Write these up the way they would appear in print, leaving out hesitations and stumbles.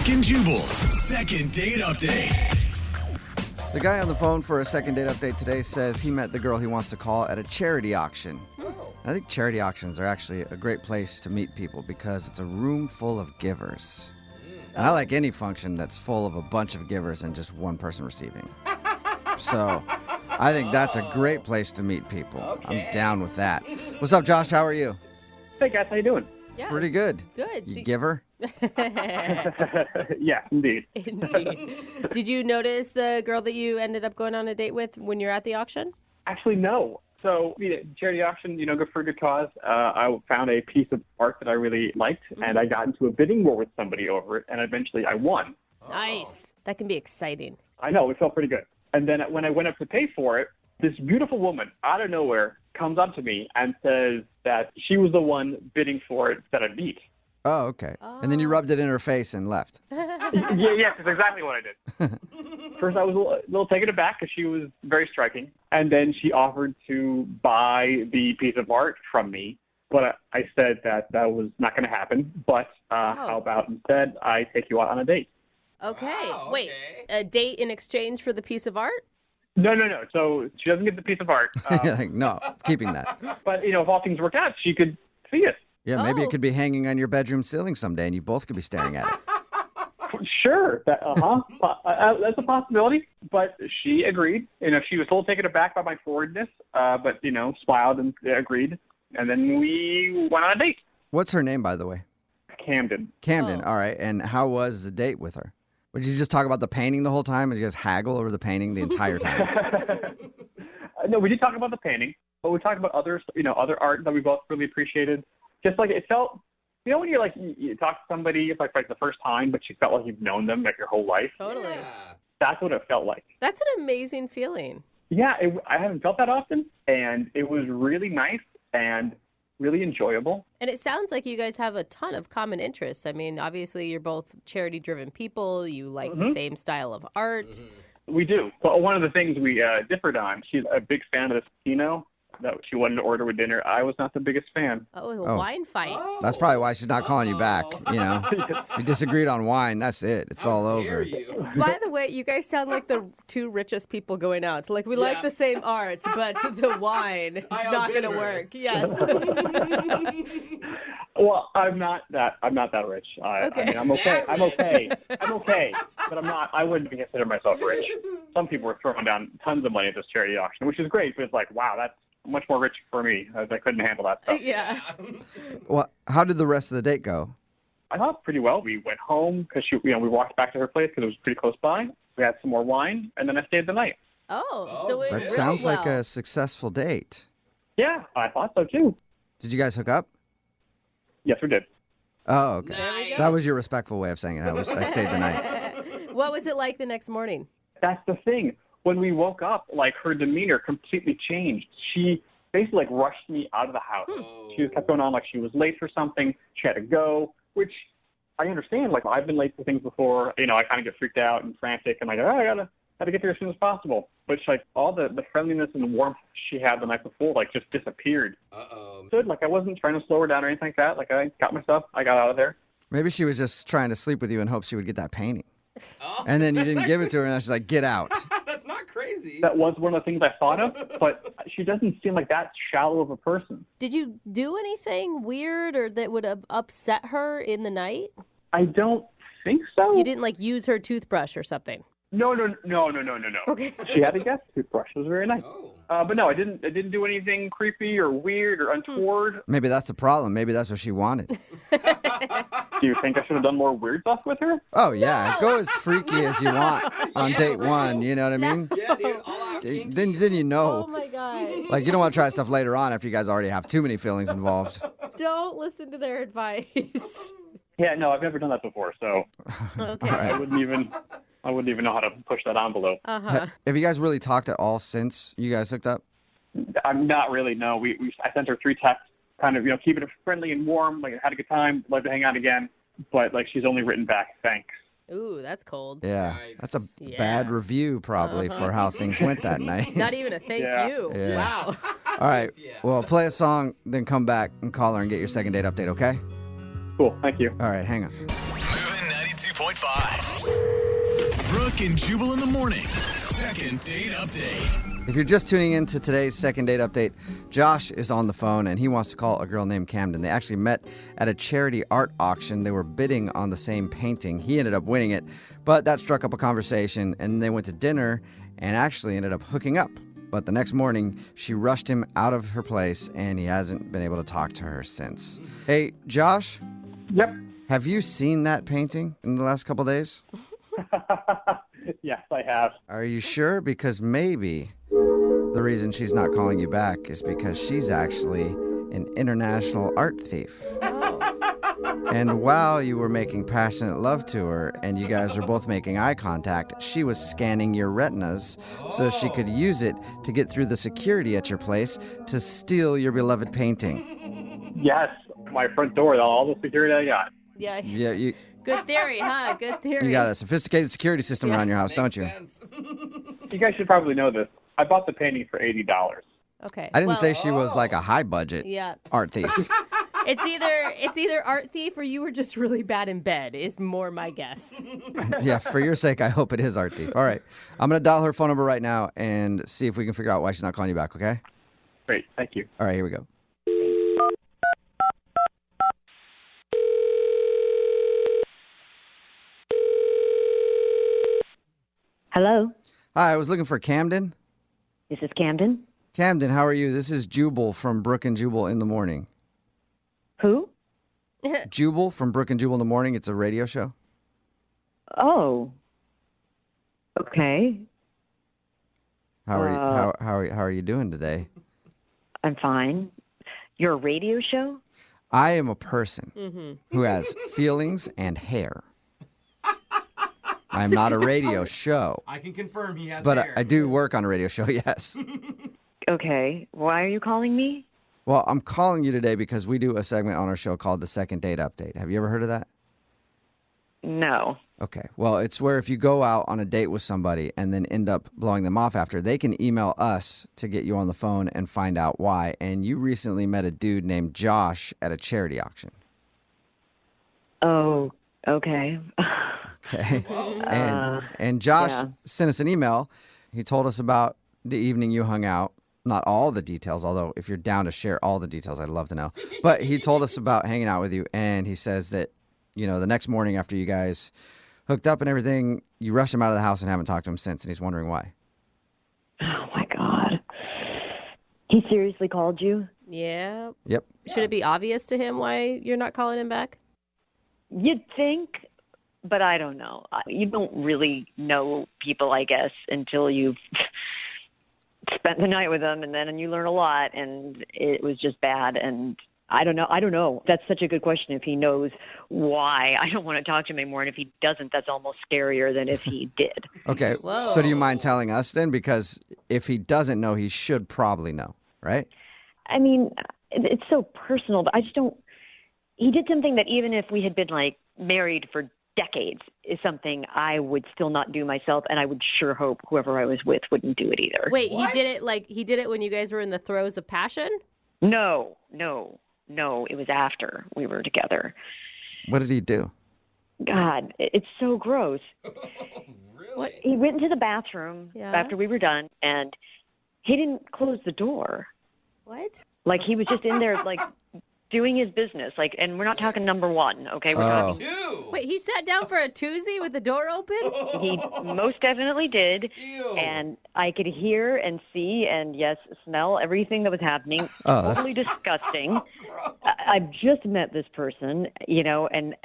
Brooke and Jubal's second date update. The guy on the phone for a second date update today says he met the girl he wants to call at a charity auction. I think charity auctions are actually a great place to meet people because it's a room full of givers. And I like any function that's full of a bunch of givers and just one person receiving. So I think that's a great place to meet people. Okay. I'm down with that. What's up, Josh? How are you? Hey guys, how you doing? Yeah. Pretty good. Good. You giver? Yeah, indeed. Indeed. Did you notice the girl that you ended up going on a date with when you're at the auction? Actually, no. So, charity auction, good for a good cause. I found a piece of art that I really liked, and I got into a bidding war with somebody over it, and eventually I won. Nice. That can be exciting. I know, it felt pretty good. And then when I went up to pay for it, this beautiful woman out of nowhere comes up to me and says that she was the one bidding for it that I beat. Oh, okay. And then you rubbed it in her face and left. Yes, that's exactly what I did. First, I was a little taken aback because she was very striking. And then she offered to buy the piece of art from me. But I said that was not going to happen. But how about instead I take you out on a date? Okay. Wow, Wait, okay. a date in exchange for the piece of art? No. So she doesn't get the piece of art. You're like, no, keeping that. But, if all things work out, she could see it. Yeah, maybe Oh. it could be hanging on your bedroom ceiling someday and you both could be staring at it. Sure. That's a possibility. But she agreed. She was a little taken aback by my forwardness, but, smiled and agreed. And then we went on a date. What's her name, by the way? Camden. Camden. Oh. All right. And how was the date with her? Would you just talk about the painting the whole time? Or did you guys haggle over the painting the entire time? No, we did talk about the painting, but we talked about other art that we both really appreciated. Just like it felt, when you're you talk to somebody, it's like the first time, but you felt like you've known them your whole life. Totally. Yeah. That's what it felt like. That's an amazing feeling. Yeah, I haven't felt that often, and it was really nice and really enjoyable. And it sounds like you guys have a ton of common interests. I mean, obviously, you're both charity-driven people. You like the same style of art. We do. But one of the things we differed on, she's a big fan of the Tino that she wanted to order with dinner. I was not the biggest fan. Oh, a wine fight. That's probably why she's not calling you back. We disagreed on wine. That's it. It's all How dare over. you? By the way, you guys sound like the two richest people going out. Like, we like the same art, but the wine, it's not going to outbid her. work. Yes. Well, I'm not that rich. I mean, I'm okay. I'm okay. But I'm not. I wouldn't consider myself rich. Some people were throwing down tons of money at this charity auction, which is great. But it's like, wow, that's much more rich for me. I couldn't handle that stuff. Yeah. Well, how did the rest of the date go? I thought pretty well. We went home because we walked back to her place because it was pretty close by. We had some more wine, and then I stayed the night. Oh, so it That went sounds well. like a successful date. Yeah, I thought so too. Did you guys hook up? Yes, we did. Oh, okay. There we go. That was your respectful way of saying it. I stayed the night. What was it like the next morning? That's the thing. When we woke up, her demeanor completely changed. She basically rushed me out of the house. She just kept going on like she was late for something. She had to go, which I understand. I've been late for things before. I kind of get freaked out and frantic, and I gotta get there as soon as possible. But all the friendliness and the warmth she had the night before, just disappeared. Good. I wasn't trying to slow her down or anything like that. I got my stuff. I got out of there. Maybe she was just trying to sleep with you in hopes she would get that painting. And then you didn't give it to her, and now she's like, get out. That's not crazy. That was one of the things I thought of, but she doesn't seem like that shallow of a person. Did you do anything weird or that would have upset her in the night? I don't think so. You didn't use her toothbrush or something? No. Okay. She had a guest toothbrush. It was very nice. Oh. But no, I didn't do anything creepy or weird or untoward. Maybe that's the problem. Maybe that's what she wanted. Do you think I should have done more weird stuff with her? Oh, yeah. Go as freaky as you want on date one. You know what I mean? Yeah, dude. All out kinky. Then you know. Oh, my gosh. You don't want to try stuff later on after you guys already have too many feelings involved. Don't listen to their advice. Yeah, no, I've never done that before, so Okay. I wouldn't even know how to push that envelope. Uh-huh. Have you guys really talked at all since you guys hooked up? I'm not really. No, I sent her 3 texts, kind of keeping it friendly and warm. Had a good time, love to hang out again. But she's only written back thanks. Ooh, that's cold. Yeah. Yikes. That's a Yeah. bad review probably for how things went that night. Not even a thank Yeah. you. Yeah. Wow. All right. Yeah. Well, play a song, then come back and call her and get your second date update, okay? Cool, thank you. All right, hang on. Moving 92.5. Brooke and Jubal in the mornings. Second date update. If you're just tuning in to today's second date update, Josh is on the phone and he wants to call a girl named Camden. They actually met at a charity art auction. They were bidding on the same painting. He ended up winning it, but that struck up a conversation and they went to dinner and actually ended up hooking up. But the next morning, she rushed him out of her place and he hasn't been able to talk to her since. Hey, Josh, Yep. have you seen that painting in the last couple days? Yes, I have. Are you sure? Because maybe the reason she's not calling you back is because she's actually an international art thief. And while you were making passionate love to her and you guys were both making eye contact, she was scanning your retinas so she could use it to get through the security at your place to steal your beloved painting. Yes, my front door, all the security I got. Yeah. Yeah, Good theory, huh? Good theory. you got a sophisticated security system around your house, don't you? You guys should probably know this. I bought the painting for $80. Okay. I didn't well, say she was like a high budget Yeah. art thief. It's either art thief or you were just really bad in bed is more my guess. Yeah, for your sake, I hope it is art thief. All right. I'm going to dial her phone number right now and see if we can figure out why she's not calling you back, okay? Great, thank you. All right, here we go. Hello, Hi, I was looking for Camden. this is Camden. Camden, how are you? This is Jubal from Brooke and Jubal in the morning. Who? Jubal from Brooke and Jubal in the morning. It's a radio show. Oh. Okay, How are you? How are you doing today? I'm fine. You're a radio show? I am a person who has feelings and hair. I'm not a radio show, I can confirm he has but hair. I do work on a radio show. Yes. Okay, why are you calling me? Well, I'm calling you today because we do a segment on our show called the Second Date Update. Have you ever heard of that? No. Okay. Well, it's where if you go out on a date with somebody and then end up blowing them off after, they can email us to get you on the phone and find out why. And you recently met a dude named Josh at a charity auction. Oh, okay. Okay. And Josh yeah. sent us an email. He told us about the evening you hung out. Not all the details, although if you're down to share all the details, I'd love to know. But he told us about hanging out with you, and he says that, you know, the next morning after you guys hooked up and everything, you rushed him out of the house and haven't talked to him since, and he's wondering why. Oh, my God. He seriously called you? Yeah. Yep. Should it be obvious to him why you're not calling him back? You'd think, but I don't know. You don't really know people, I guess, until you've spent the night with them, and then you learn a lot, and it was just bad, and I don't know. That's such a good question. If he knows why, I don't want to talk to him anymore. And if he doesn't, that's almost scarier than if he did. Okay. Whoa. So do you mind telling us then? Because if he doesn't know, he should probably know, right? I mean, it's so personal, but I just don't. He did something that even if we had been like married for decades is something I would still not do myself, and I would sure hope whoever I was with wouldn't do it either. Wait, What? he did it when you guys were in the throes of passion? No, it was after we were together. What did he do? God, it's so gross. Really? He went into the bathroom Yeah. after we were done, and he didn't close the door. What? Like, he was just in there, like, doing his business. Like, and we're not talking number one, okay? We're Oh. talking. Ew. Wait, he sat down for a toozy with the door open? He most definitely did. Ew. And I could hear and see and, yes, smell everything that was happening. Oh, that's- Totally disgusting. Gross. I've just met this person, you know, and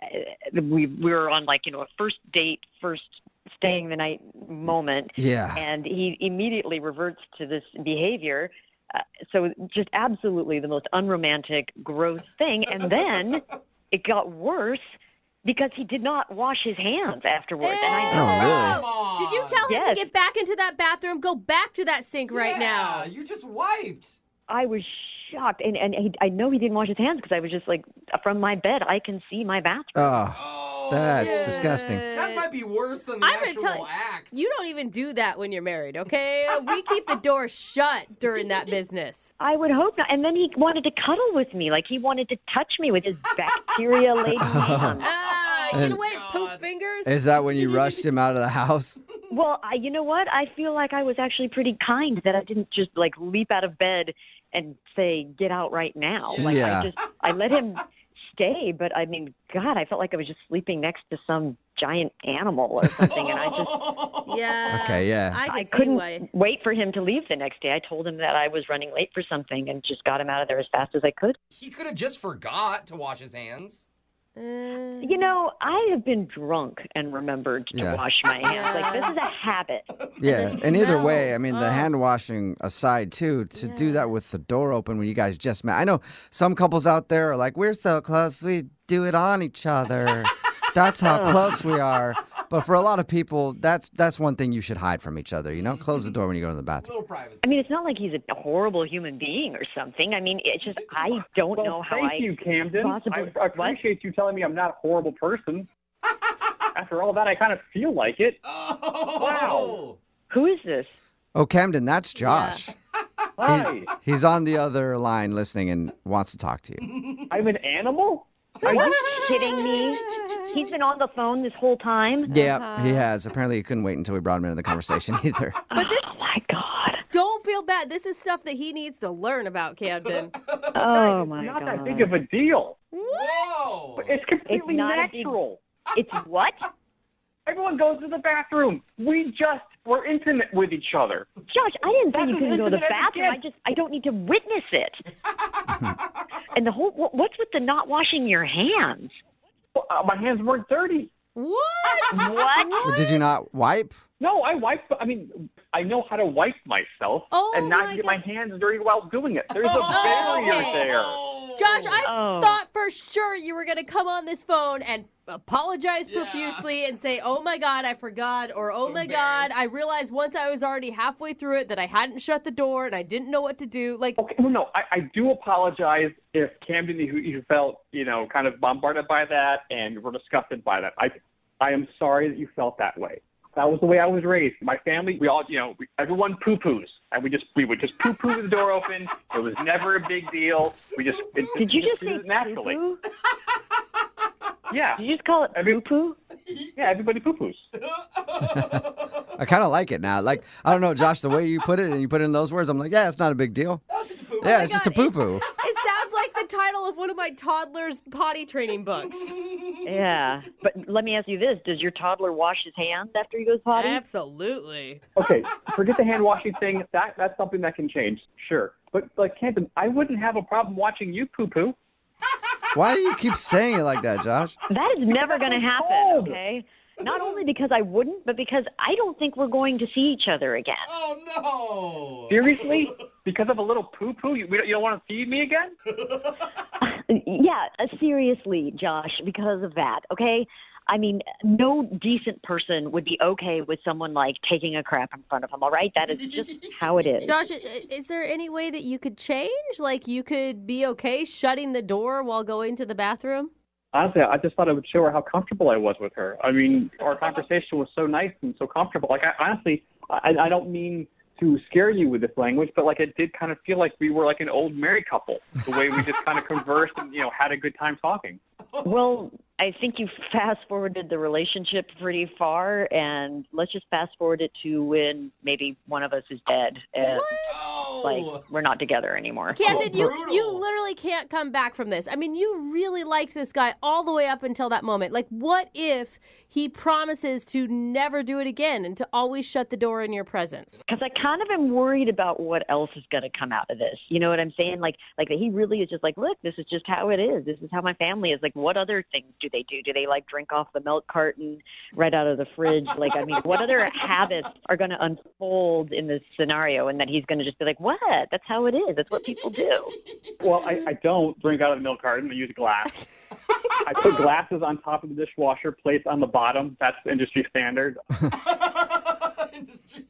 we were on, like, you know, a first date, first staying the night moment. Yeah. And he immediately reverts to this behavior. So just absolutely the most unromantic, gross thing. And then it got worse because he did not wash his hands afterwards. And I know. Oh, really? Come on. Did you tell him to Yes. get back into that bathroom? Go back to that sink right now. Yeah, you just wiped. I was shocked. And I know he didn't wash his hands because I was just like, from my bed, I can see my bathroom. Oh, Oh, that's Dude. disgusting. that might be worse than the I'm gonna actual tell you, act. you don't even do that when you're married, okay? We keep the door shut during that business. I would hope not. And then he wanted to cuddle with me. Like, he wanted to touch me with his bacteria-laden hands. You And- know what? God. Poop finger? hours? Is that when you rushed him out of the house? Well, you know what? I feel like I was actually pretty kind that I didn't just like leap out of bed and say, "Get out right now." Like Yeah. I let him stay, but I mean, God, I felt like I was just sleeping next to some giant animal or something, and I just Yeah. Okay, yeah. I I can see couldn't why. wait for him to leave the next day. I told him that I was running late for something and just got him out of there as fast as I could. He could have just forgot to wash his hands. You know, I have been drunk and remembered to Yeah. wash my hands. Like, this is a habit. Yeah, the and either way, I smells. mean, the Oh. hand washing aside, too, to do Yeah. that with the door open when you guys just met. I know some couples out there are like, we're so close, we do it on each other. That's how close we are. But for a lot of people, that's one thing you should hide from each other, you know? Close the door when you go to the bathroom. Little privacy. I mean, it's not like he's a horrible human being or something. I mean, it's just I don't know how thank you, Camden. possibly- I appreciate you telling me I'm not a horrible person. After all that, I kind of feel like it. Oh! Wow. Who is this? Oh, Camden, that's Josh. Hi. He's on the other line listening and wants to talk to you. I'm an animal? Are you kidding me? He's been on the phone this whole time. Yeah, he has. Apparently, he couldn't wait until we brought him into the conversation either. But this, Oh my God. don't feel bad. This is stuff that he needs to learn about, Camden. Oh my Not God. that big of a deal. Whoa! It's completely not a big- natural. It's what? Everyone goes to the bathroom. We're intimate with each other. Josh, I didn't say That's you as couldn't go to the intimate as it bathroom. gets. I don't need to witness it. And the whole, what's with the not washing your hands? Well, my hands weren't dirty. What? What? Did you not wipe? No, I know how to wipe myself Oh, and not my get God. my hands dirty while doing it. There's a Oh, barrier okay. there. Josh, I Oh. thought for sure you were going to come on this phone and apologize profusely and say, "Oh my God, I forgot," or "Oh my God, I realized once I was already halfway through it that I hadn't shut the door and I didn't know what to do." Like, Okay, well, no, I do apologize if Camden, you felt, kind of bombarded by that and were disgusted by that. I am sorry that you felt that way. That was the way I was raised. My family, we all, everyone poo-poos, and we would just poo-poo with the door open. It was never a big deal. Did you just did say it naturally? poo-poo? Yeah, Did you just call it poo-poo? yeah, everybody poo-poos. I kind of like it now. Like, I don't know, Josh, the way you put it and you put it in those words, I'm like, yeah, it's not a big deal. Oh, it's just a poop. Yeah, my it's just a God, poo-poo. it sounds like the title of one of my toddler's potty training books. Yeah. But let me ask you this. Does your toddler wash his hands after he goes potty? Absolutely. Okay, forget the hand washing thing. That's something that can change, sure. But like Camden, I wouldn't have a problem watching you poo-poo. Why do you keep saying it like that, Josh? That is never going to happen, cold. okay? Not only because I wouldn't, but because I don't think we're going to see each other again. Oh no! Seriously? Because of a little poo-poo, you don't want to feed me again? Yeah, seriously, Josh, because of that, okay? I mean, no decent person would be okay with someone, like, taking a crap in front of them, all right? That is just how it is. Josh, is there any way that you could change? Like, you could be okay shutting the door while going to the bathroom? Honestly, I just thought it would show her how comfortable I was with her. I mean, our conversation was so nice and so comfortable. Like, I don't mean to scare you with this language, but like it did kind of feel like we were like an old married couple, the way we just kind of conversed and, had a good time talking. Well, I think you fast-forwarded the relationship pretty far, and let's just fast-forward it to when maybe one of us is dead and, like, we're not together anymore. Camden, you brutal. literally can't come back from this. I mean, you really liked this guy all the way up until that moment. Like, what if he promises to never do it again and to always shut the door in your presence? Because I kind of am worried about what else is going to come out of this. You know what I'm saying? Like that he really is just like, look, this is just how it is. This is how my family is. Like, what other things do they do? Do they, like, drink off the milk carton right out of the fridge? Like, I mean, what other habits are going to unfold in this scenario? And that he's going to just be like, what? That's how it is. That's what people do. Well, I don't drink out of the milk carton. I use glass. I put glasses on top of the dishwasher, plates on the bottom. That's industry standard.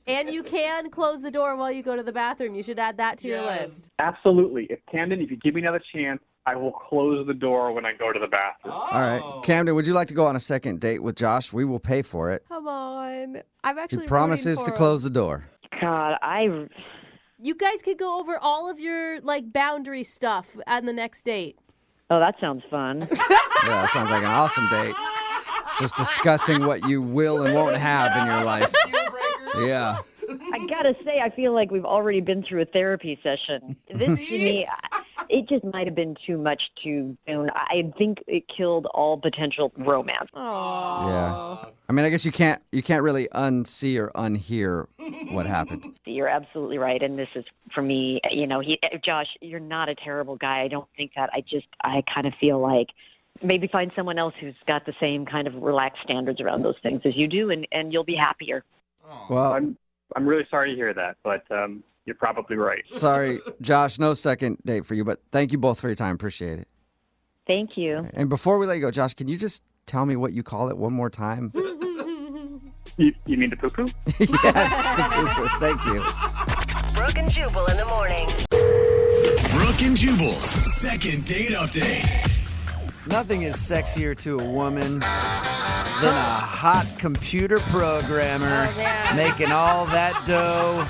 And you can close the door while you go to the bathroom. You should add that to your list. Absolutely. If you give me another chance, I will close the door when I go to the bathroom. All right. Camden, would you like to go on a second date with Josh? We will pay for it. Come on. I'm actually He promises rooting to for him. close the door. God, You guys could go over all of your, like, boundary stuff on the next date. Oh, that sounds fun. Yeah, that sounds like an awesome date. just discussing what you will and won't have in your life. Deal breaker. Yeah. I gotta say, I feel like we've already been through a therapy session. This to me, it just might have been too much too soon. I think it killed all potential romance. Oh. Yeah. I mean, I guess you can't really unsee or unhear what happened. You're absolutely right, and this is for me. Josh, you're not a terrible guy. I don't think that. I kind of feel like maybe find someone else who's got the same kind of relaxed standards around those things as you do, and you'll be happier. Well, I'm really sorry to hear that, but you're probably right. sorry, Josh, no second date for you, but thank you both for your time. Appreciate it. Thank you. And before we let you go, Josh, can you just tell me what you call it one more time? You mean the poo-poo? Yes, the poo-poo. Thank you. Brooke and Jubal in the morning. Brooke and Jubal's second date update. Nothing is sexier to a woman than a hot computer programmer making all that dough,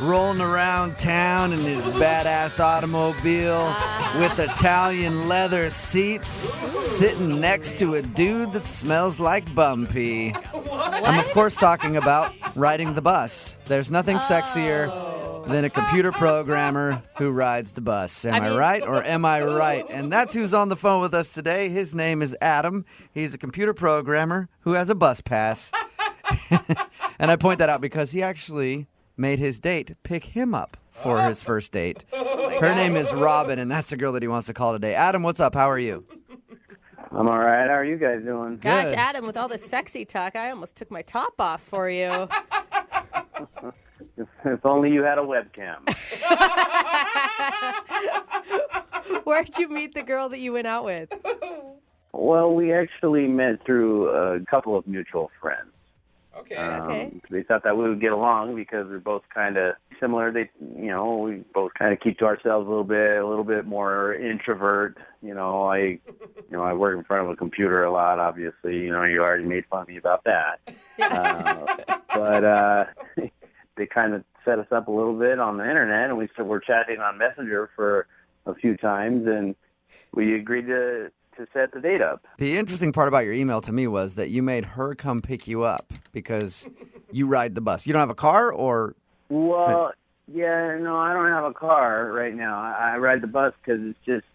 rolling around town in his badass automobile with Italian leather seats, sitting next to a dude that smells like bum pee. I'm, of course, talking about riding the bus. There's nothing sexier than a computer programmer who rides the bus. Am I right or am I right? And that's who's on the phone with us today. His name is Adam. He's a computer programmer who has a bus pass. And I point that out because he actually made his date pick him up for his first date. Her name is Robin, and that's the girl that he wants to call today. Adam, what's up? How are you? I'm all right. How are you guys doing? Gosh, Good. Adam, with all this sexy talk, I almost took my top off for you. If only you had a webcam. Where'd you meet the girl that you went out with? Well, we actually met through a couple of mutual friends. Okay. Okay. They thought that we would get along because we're both kind of similar. We both kind of keep to ourselves a little bit more introvert. I work in front of a computer a lot. Obviously, you already made fun of me about that. But they kind of set us up a little bit on the internet, and we were chatting on Messenger for a few times, and we agreed to set the date up. The interesting part about your email to me was that you made her come pick you up because you ride the bus. You don't have a car, or? Well, yeah, no, I don't have a car right now. I ride the bus because it's just,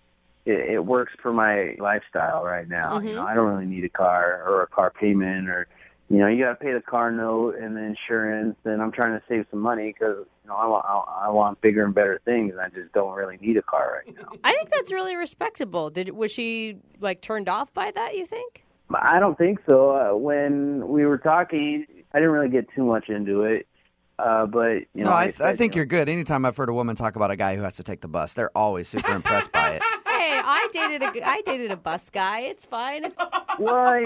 it works for my lifestyle right now. Mm-hmm. I don't really need a car or a car payment, or, you got to pay the car note and the insurance, and I'm trying to save some money because, I want bigger and better things, and I just don't really need a car right now. I think that's really respectable. Was she turned off by that, you think? I don't think so. When we were talking, I didn't really get too much into it. But No, I think you're good. Anytime I've heard a woman talk about a guy who has to take the bus, they're always super impressed by it. Hey, I dated a bus guy. It's fine. Well,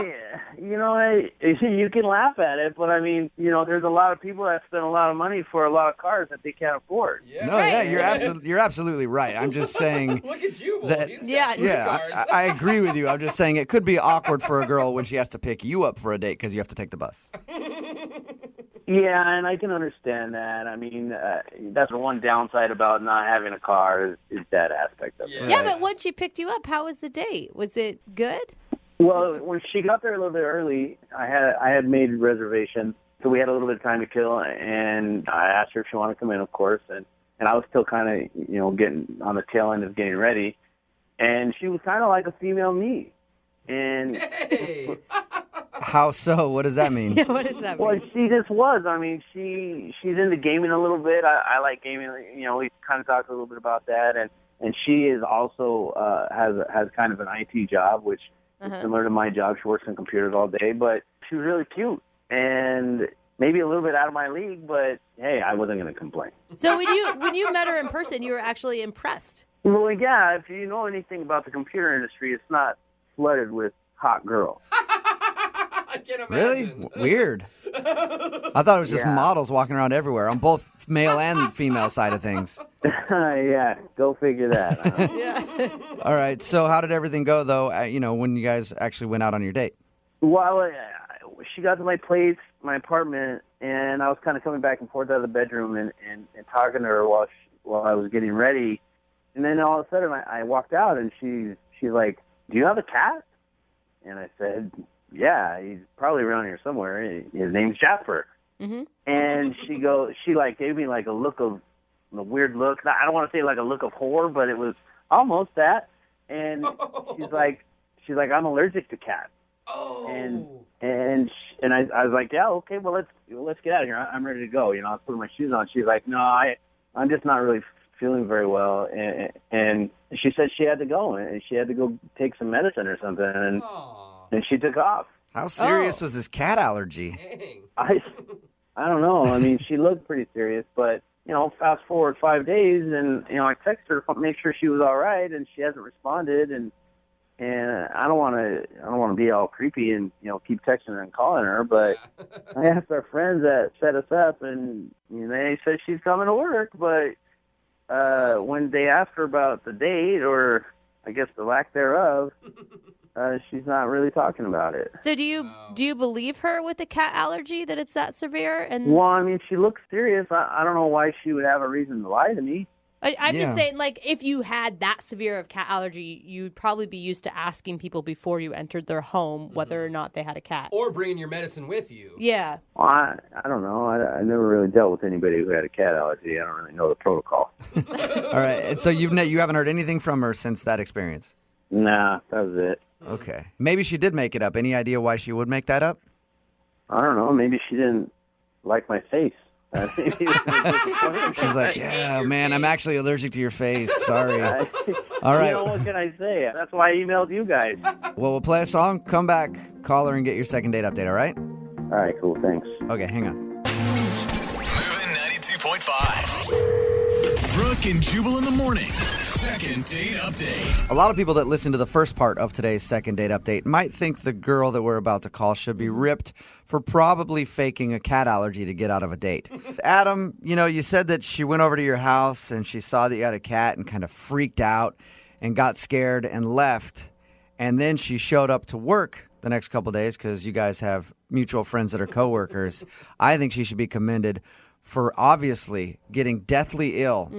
you can laugh at it, but I mean, there's a lot of people that spend a lot of money for a lot of cars that they can't afford. Yeah. No, yeah, you're absolutely right. I'm just saying. Look at Jubal. That- He's got Yeah. three Yeah, cars. I agree with you. I'm just saying it could be awkward for a girl when she has to pick you up for a date because you have to take the bus. Yeah, and I can understand that. I mean, that's the one downside about not having a car is that aspect of it. Yeah, but once she picked you up, how was the date? Was it good? Well, when she got there a little bit early, I had made reservations, so we had a little bit of time to kill, and I asked her if she wanted to come in, of course, and I was still kind of, getting on the tail end of getting ready, and she was kind of like a female me, and Hey. How so? What does that mean? What does that mean? well, she just was. I mean, she's into gaming a little bit. I like gaming. We kind of talked a little bit about that, and she is also has kind of an IT job, which is similar to my job. She works on computers all day, but she was really cute and maybe a little bit out of my league. But hey, I wasn't going to complain. So when you met her in person, you were actually impressed. Well, yeah. If you know anything about the computer industry, it's not flooded with hot girls. I can't Really? imagine. Weird. I thought it was just Yeah. models walking around everywhere on both male and female side of things. Yeah, go figure that. Yeah. All right. So how did everything go, though, when you guys actually went out on your date? Well, she got to my place, my apartment, and I was kind of coming back and forth out of the bedroom and talking to her while I was getting ready. And then all of a sudden I walked out, and she's like, "Do you have a cat?" And I said, yeah, he's probably around here somewhere. His name's Jasper. Mm-hmm. And she like gave me like a weird look. I don't want to say like a look of horror, but it was almost that. And she's like, I'm allergic to cats. Oh. And I was like, yeah, okay, well let's get out of here. I'm ready to go. You know, I was putting my shoes on. She's like, no, I'm just not really feeling very well. And she said she had to go, and she had to go take some medicine or something, and she took off. How serious was this cat allergy? Dang. I don't know. I mean, she looked pretty serious, but you know, fast forward 5 days, and you know, I texted her to make sure she was all right, and she hasn't responded, and I don't want to be all creepy and you know keep texting her and calling her, but I asked our friends that set us up, and you know, they said she's coming to work, but when they asked her about the date, or I guess the lack thereof, she's not really talking about it. So do you believe her with the cat allergy that it's that severe? And well, I mean, she looks serious. I don't know why she would have a reason to lie to me. I'm just saying, like, if you had that severe of cat allergy, you'd probably be used to asking people before you entered their home whether or not they had a cat. Or bringing your medicine with you. Yeah. Well, I don't know. I never really dealt with anybody who had a cat allergy. I don't really know the protocol. All right. And so you haven't heard anything from her since that experience? Nah, that was it. Okay. Maybe she did make it up. Any idea why she would make that up? I don't know. Maybe she didn't like my face. She's like, yeah, man, I'm actually allergic to your face. Sorry. All right. You know, what can I say? That's why I emailed you guys. Well, we'll play a song, come back, call her, and get your second date update, all right? All right, cool. Thanks. Okay, hang on. Moving 92.5. Brooke and Jubal in the mornings. Second date update. A lot of people that listen to the first part of today's second date update might think the girl that we're about to call should be ripped for probably faking a cat allergy to get out of a date. Adam, you know, you said that she went over to your house and she saw that you had a cat and kind of freaked out and got scared and left. And then she showed up to work the next couple of days because you guys have mutual friends that are coworkers. I think she should be commended for obviously getting deathly ill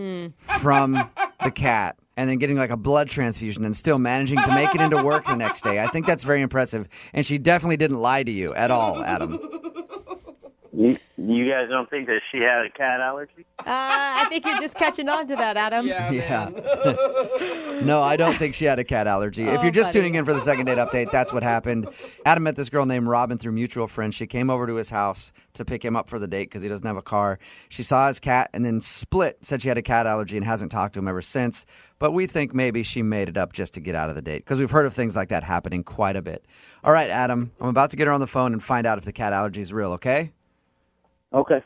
from the cat and then getting like a blood transfusion and still managing to make it into work the next day. I think that's very impressive. And she definitely didn't lie to you at all, Adam. You guys don't think that she had a cat allergy? I think you're just catching on to that, Adam. Yeah. No, I don't think she had a cat allergy. If you're just tuning in for the second date update, that's what happened. Adam met this girl named Robin through mutual friends. She came over to his house to pick him up for the date because he doesn't have a car. She saw his cat and then said she had a cat allergy and hasn't talked to him ever since. But we think maybe she made it up just to get out of the date because we've heard of things like that happening quite a bit. All right, Adam, I'm about to get her on the phone and find out if the cat allergy is real, okay? Okay.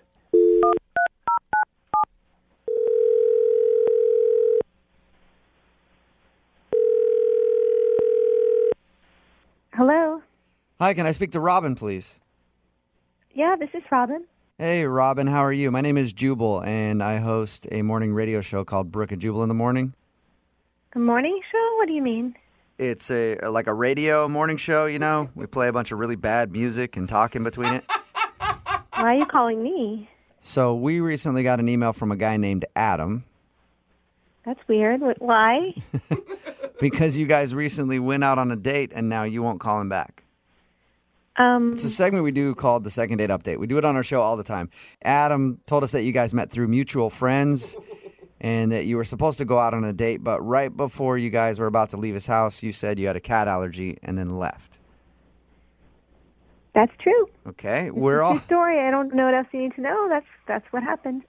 Hello. Hi, can I speak to Robin, please? Yeah, this is Robin. Hey, Robin, how are you? My name is Jubal, and I host a morning radio show called Brooke and Jubal in the morning. A morning show? What do you mean? It's like a radio morning show, you know? We play a bunch of really bad music and talk in between it. Why are you calling me? So we recently got an email from a guy named Adam. That's weird. Why? Because you guys recently went out on a date, and now you won't call him back. It's a segment we do called the Second Date Update. We do it on our show all the time. Adam told us that you guys met through mutual friends and that you were supposed to go out on a date, but right before you guys were about to leave his house, you said you had a cat allergy and then left. That's true. Okay, It's your story. I don't know what else you need to know. That's what happened.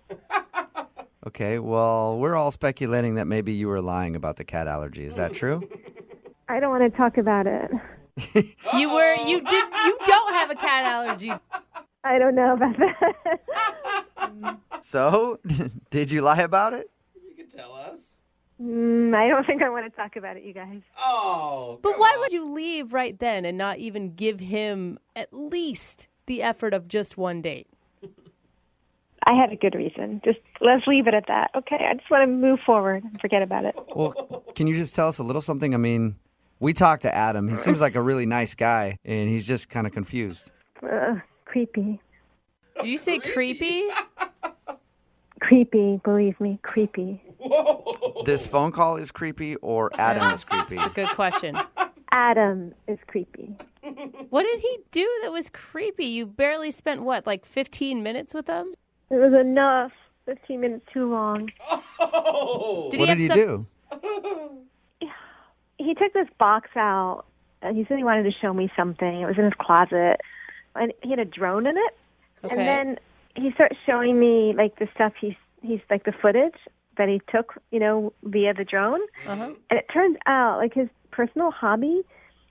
Okay, well, we're all speculating that maybe you were lying about the cat allergy. Is that true? I don't want to talk about it. You don't have a cat allergy. I don't know about that. So, did you lie about it? You can tell us. I don't think I want to talk about it, you guys. Oh, But why would you leave right then and not even give him at least the effort of just one date? I had a good reason. Just let's leave it at that. Okay, I just want to move forward and forget about it. Well, can you just tell us a little something? I mean, we talked to Adam. He seems like a really nice guy, and he's just kind of confused. Creepy. Did you say creepy? Creepy, believe me, creepy. Whoa. This phone call is creepy, or Adam is creepy? Good question. Adam is creepy. What did he do that was creepy? You barely spent, what, like 15 minutes with him? It was enough. 15 minutes too long. Oh. What did he do? He took this box out, and he said he wanted to show me something. It was in his closet, and he had a drone in it. Okay. And then he started showing me like the stuff he's like the footage that he took, via the drone. Uh-huh. And it turns out like his personal hobby,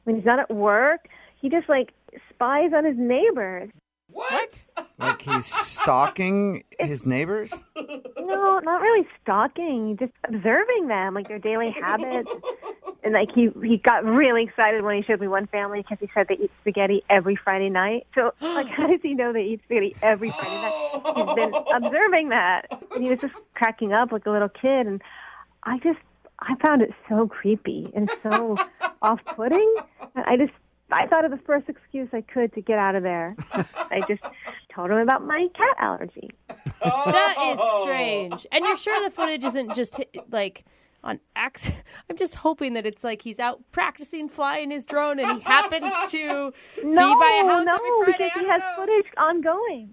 when he's not at work, he just like spies on his neighbors. What? Like he's stalking his neighbors? No, not really stalking, just observing them, like their daily habits. And like he got really excited when he showed me one family because he said they eat spaghetti every Friday night. So like, how does he know they eat spaghetti every Friday night? He's been observing that, and he was just cracking up like a little kid. And I found it so creepy and so off-putting. I thought of the first excuse I could to get out of there. I just told him about my cat allergy. That is strange. And you're sure the footage isn't just like on accident? I'm just hoping that it's like he's out practicing flying his drone and he happens to be by a house every Friday. Because he has footage ongoing,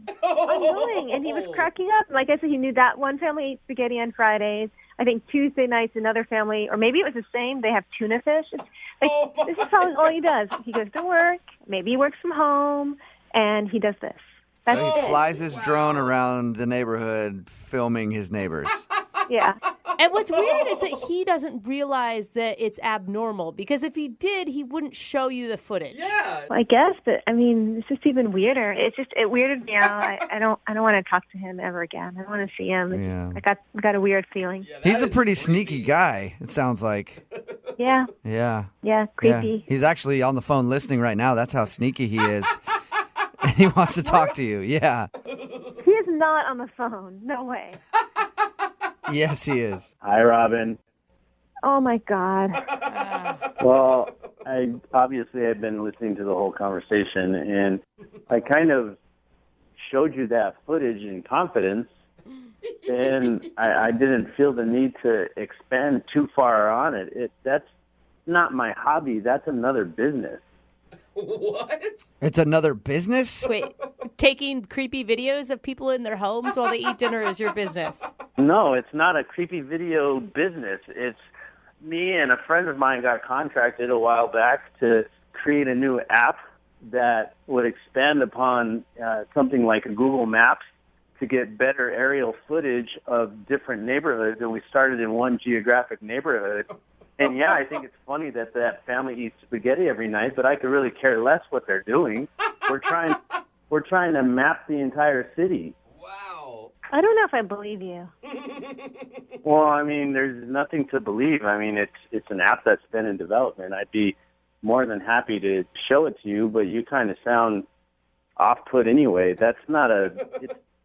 and he was cracking up. Like I said, he knew that one family ate spaghetti on Fridays. I think Tuesday nights another family, or maybe it was the same. They have tuna fish. It's like, this is probably all he does. He goes to work. Maybe he works from home, and he does this. That's So he it. flies his drone around the neighborhood filming his neighbors. Yeah. And what's weird is that he doesn't realize that it's abnormal, because if he did, he wouldn't show you the footage. Yeah. Well, I guess, but I mean, it's just even weirder. It weirded me out. I don't want to talk to him ever again. I don't want to see him. Yeah. I got a weird feeling. Yeah, He's that a is pretty creepy. sneaky guy, it sounds like. Yeah. Yeah. Yeah. Creepy. Yeah. He's actually on the phone listening right now. That's how sneaky he is. And he wants to talk to you. Yeah. He is not on the phone. No way. Yes, he is. Hi, Robin. Oh my God. Well, I obviously have been listening to the whole conversation, and I kind of showed you that footage in confidence, and I didn't feel the need to expand too far on it. That's not my hobby. That's another business. What? It's another business? Wait, taking creepy videos of people in their homes while they eat dinner is your business? No, it's not a creepy video business. It's me and a friend of mine got contracted a while back to create a new app that would expand upon something like a Google Maps to get better aerial footage of different neighborhoods. And we started in one geographic neighborhood. And yeah, I think it's funny that that family eats spaghetti every night, but I could really care less what they're doing. We're trying to map the entire city. Wow. I don't know if I believe you. Well, I mean, there's nothing to believe. I mean, it's an app that's been in development. I'd be more than happy to show it to you, but you kind of sound off-put anyway. That's not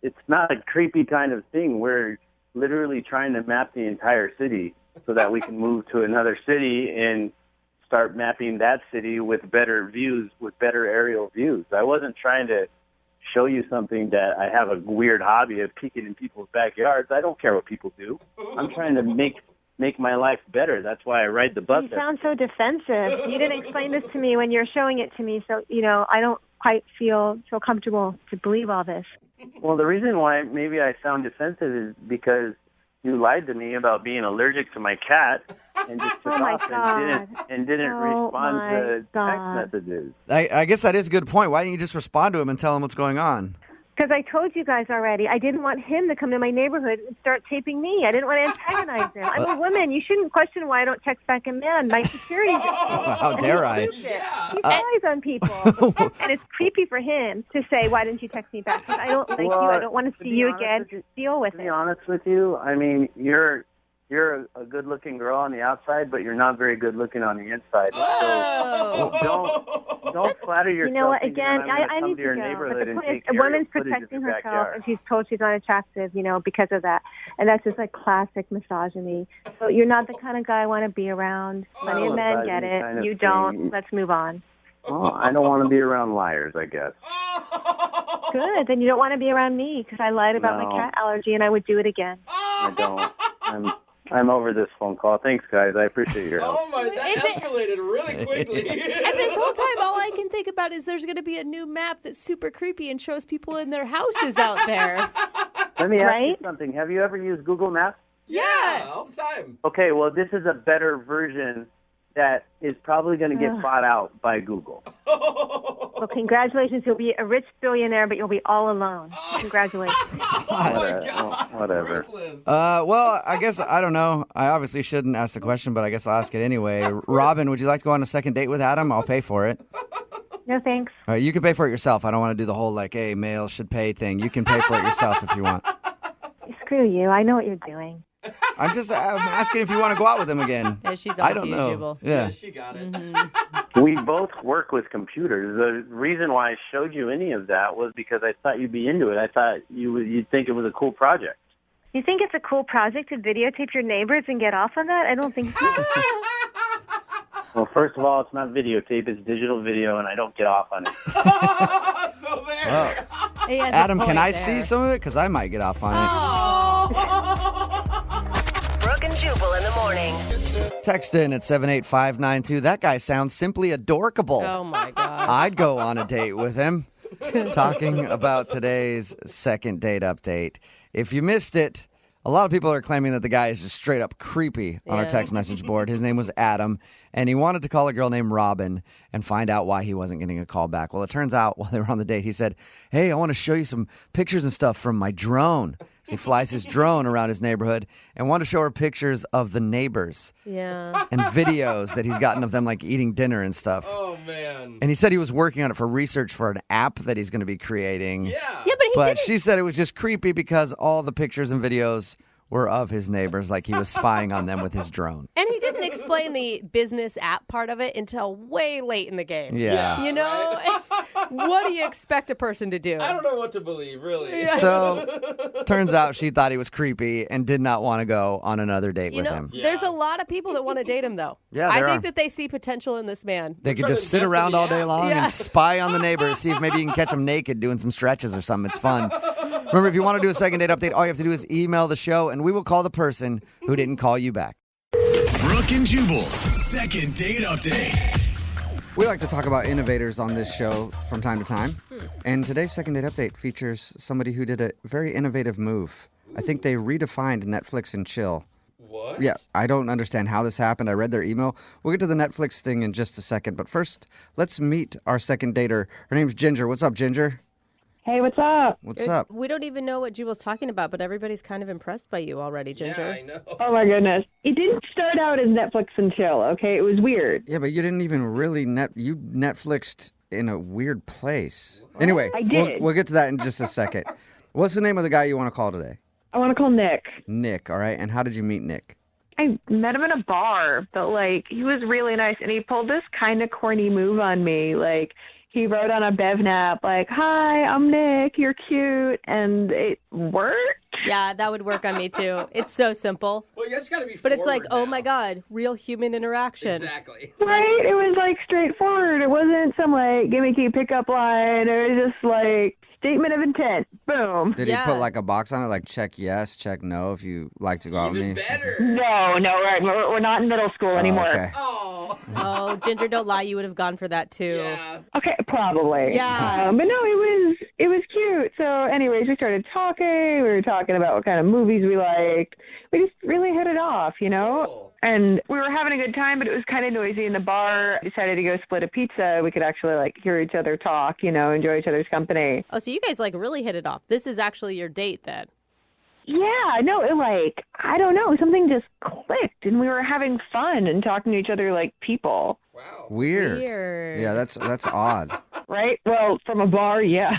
it's not a creepy kind of thing. We're literally trying to map the entire city so that we can move to another city and start mapping that city with better views, with better aerial views. I wasn't trying to show you something that I have a weird hobby of peeking in people's backyards. I don't care what people do. I'm trying to make my life better. That's why I ride the bus. You sound so defensive. You didn't explain this to me when you were showing it to me, so, I don't quite feel so comfortable to believe all this. Well, the reason why maybe I sound defensive is because you lied to me about being allergic to my cat and just took Oh, my off God. and didn't Oh, respond my to God. text messages. I guess that is a good point. Why didn't you just respond to him and tell him what's going on? Because I told you guys already, I didn't want him to come to my neyborhood and start taping me. I didn't want to antagonize him. I'm a woman. You shouldn't question why I don't text back a man. My security is How dare I? He spies on people. And it's creepy for him to say, why didn't you text me back? Because I don't like you. I don't want to see be you honest again. with you- Deal with To be it. honest with you, I mean, you're a good-looking girl on the outside, but you're not very good-looking on the inside. Oh. So don't flatter yourself. You know what? thinking Again, that I'm gonna I come need to to your go. But neighborhood the and point is, take a woman's footage of protecting your herself, backyard. and she's told she's unattractive, because of that. And that's just like classic misogyny. So you're not the kind of guy I want to be around. Plenty of men get Misogyny it. kind of You thing. don't. Let's move on. Well, I don't want to be around liars, I guess. Good. Then you don't want to be around me because I lied about No. my cat allergy, and I would do it again. I don't. I'm over this phone call. Thanks, guys. I appreciate your help. Oh my, that escalated really quickly. And this whole time, all I can think about is there's going to be a new map that's super creepy and shows people in their houses out there. Let me ask you Right? something. Have you ever used Google Maps? Yeah, all the time. Okay, well, this is a better version that is probably going to get bought out by Google. Well, congratulations. You'll be a rich billionaire, but you'll be all alone. Congratulations. Whatever. Ruthless. Well, I guess, I don't know. I obviously shouldn't ask the question, but I guess I'll ask it anyway. Robin, would you like to go on a second date with Adam? I'll pay for it. No thanks. All right, you can pay for it yourself. I don't want to do the whole, like, hey, males should pay thing. You can pay for it yourself if you want. Screw you. I know what you're doing. I'm asking if you want to go out with him again. Yeah, she's I on don't to you, know. Jubal. Yeah. She got it. We both work with computers. The reason why I showed you any of that was because I thought you'd be into it. I thought you'd think it was a cool project. You think it's a cool project to videotape your neighbors and get off on that? I don't think so. Well, first of all, it's not videotape. It's digital video, and I don't get off on it. So there. He has a Adam, can point I there. see some of it? Because I might get off on Brooke and Jubal in the morning. it. Text in at 78592. That guy sounds simply adorkable. Oh, my God. I'd go on a date with him. Talking about today's second date update. If you missed it, a lot of people are claiming that the guy is just straight up creepy on our Yeah. text message board. His name was Adam, and he wanted to call a girl named Robin and find out why he wasn't getting a call back. Well, it turns out while they were on the date, he said, hey, I want to show you some pictures and stuff from my drone. So he flies his drone around his neighborhood and wanted to show her pictures of the neighbors Yeah. and videos that he's gotten of them like eating dinner and stuff. Oh, man. And he said he was working on it for research for an app that he's going to be creating. Yeah. Yeah, but he But didn't. she said it was just creepy because all the pictures and videos were of his neighbors, like he was spying on them with his drone. And he didn't explain the business app part of it until way late in the game. Yeah. You know? What do you expect a person to do? I don't know what to believe, really. So, turns out she thought he was creepy and did not want to go on another date You with know, him. there's a lot of people that want to date him, though. Yeah, I there think are. that they see potential in this man. They could trying to just sit invest in around the all day app. long Yeah. and spy on the neighbors, see if maybe you can catch them naked doing some stretches or something. It's fun. Remember, if you want to do a second date update, all you have to do is email the show, and we will call the person who didn't call you back. Brooke and Jubal's second date update. We like to talk about innovators on this show from time to time. And today's second date update features somebody who did a very innovative move. I think they redefined Netflix and chill. What? Yeah, I don't understand how this happened. I read their email. We'll get to the Netflix thing in just a second. But first, let's meet our second dater. Her name's Ginger. What's up, Ginger? Hey, what's up? What's up? We don't even know what Jubal's talking about, but everybody's kind of impressed by you already, Ginger. Yeah, I know. Oh my goodness. It didn't start out as Netflix and chill, okay? It was weird. Yeah, but you didn't even really you Netflixed in a weird place. Anyway, I did. We'll get to that in just a second. What's the name of the guy you want to call today? I want to call Nick. Nick, all right? And how did you meet Nick? I met him in a bar, but like he was really nice and he pulled this kind of corny move on me. Like he wrote on a BevNap like, "Hi, I'm Nick. You're cute." And it worked. Yeah, that would work on me too. It's so simple. Well, you just got to be But it's like, forward oh now. my God, real human interaction. Exactly. Right? It was like straightforward. It wasn't some like gimmicky pickup line. It was just like statement of intent. Boom. Did Yeah. he put like a box on it, like check yes, check no if you like to go out with Even me? better. No, right. We're not in middle school anymore. Okay. Oh. Oh, Ginger, don't lie. You would have gone for that too. Yeah. Okay, probably. Yeah. But no, it was cute. So anyways, we started talking. We were talking about what kind of movies we liked. We just really hit it off, you know? Cool. And we were having a good time, but it was kind of noisy in the bar. Decided to go split a pizza. We could actually like hear each other talk, you know, enjoy each other's company. Oh, so you guys like really hit it off. This is actually your date then. Yeah, no, it like, I don't know, something just clicked and we were having fun and talking to each other like people. Wow. Weird. Weird. Yeah, that's odd. Right? Well, from a bar, yeah.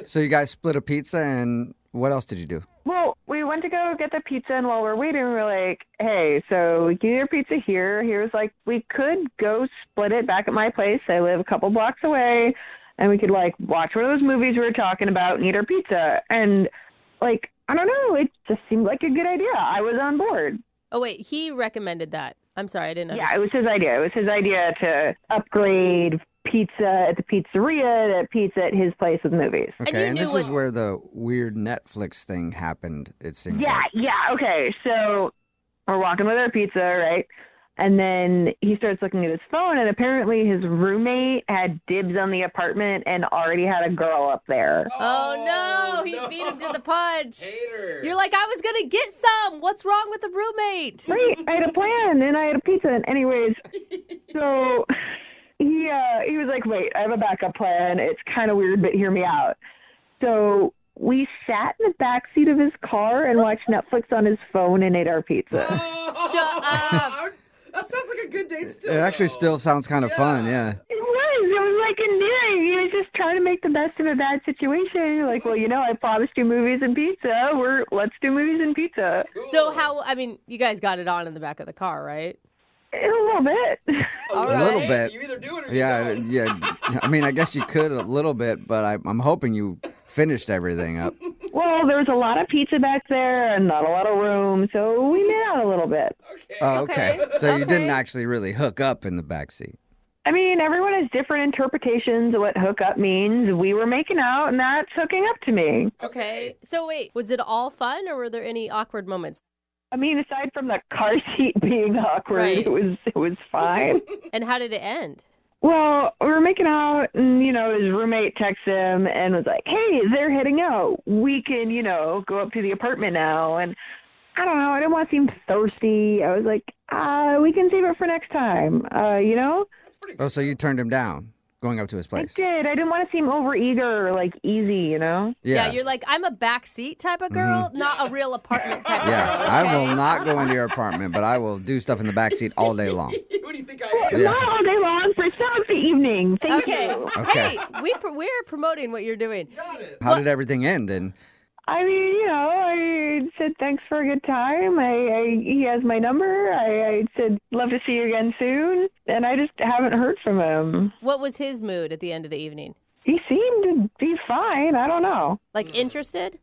So you guys split a pizza, and what else did you do? Well, we went to go get the pizza, and while we're waiting, we were like, hey, so we get your pizza here. Here's like, we could go split it back at my place. I live a couple blocks away, and we could like watch one of those movies we were talking about and eat our pizza. And like, I don't know, it just seemed like a good idea. I was on board. Oh, wait, he recommended that. I'm sorry, I didn't Yeah, understand. it was his idea. It was his idea to upgrade pizza at the pizzeria to pizza at his place with movies. Okay, you and knew this is what- where the weird Netflix thing happened, it seems Yeah, like. yeah, okay. So we're walking with our pizza, right? And then he starts looking at his phone, and apparently his roommate had dibs on the apartment and already had a girl up there. Oh, no. He beat him to the punch. Hater. You're like, I was going to get some. What's wrong with the roommate? Right. I had a plan, and I had a pizza. And anyways, so he was like, wait, I have a backup plan. It's kind of weird, but hear me out. So we sat in the backseat of his car and watched Netflix on his phone and ate our pizza. Shut up. That sounds like a good date still. It actually though. still sounds kind of fun, yeah. It was like endearing. He was just trying to make the best of a bad situation. You're like, well, I promised you movies and pizza. Let's do movies and pizza. Cool. So you guys got it on in the back of the car, right? A little bit. All A little right. bit. You either do it or you Yeah, don't. yeah. I mean, I guess you could a little bit, but I'm hoping you finished everything up. Well, there was a lot of pizza back there and not a lot of room, so we made out a little bit. Okay. Oh, okay. So you Okay. didn't actually really hook up in the backseat. I mean, everyone has different interpretations of what hook up means. We were making out, and that's hooking up to me. Okay. So wait, was it all fun or were there any awkward moments? I mean, aside from the car seat being awkward, Right. it was fine. And how did it end? Well, we were making out, and, his roommate texted him and was like, hey, they're heading out. We can, go up to the apartment now. And I don't know, I didn't want to seem thirsty. I was like, we can save it for next time, That's pretty Oh, so you turned him down going up to his I place. did. I didn't want to seem overeager or, easy, Yeah, you're like, I'm a backseat type of girl, not a real apartment type of Yeah, girl. I okay? will not go into your apartment, but I will do stuff in the backseat all day long. Who do you think I am? Yeah. Not all day long, for some of the evening. Thank Okay. you. Okay. Hey, we're promoting what you're doing. Got it. How did everything end? And I mean, I said thanks for a good time. He has my number. I said love to see you again soon, and I just haven't heard from him. What was his mood at the end of the evening? He seemed to be fine. I don't know. Like interested?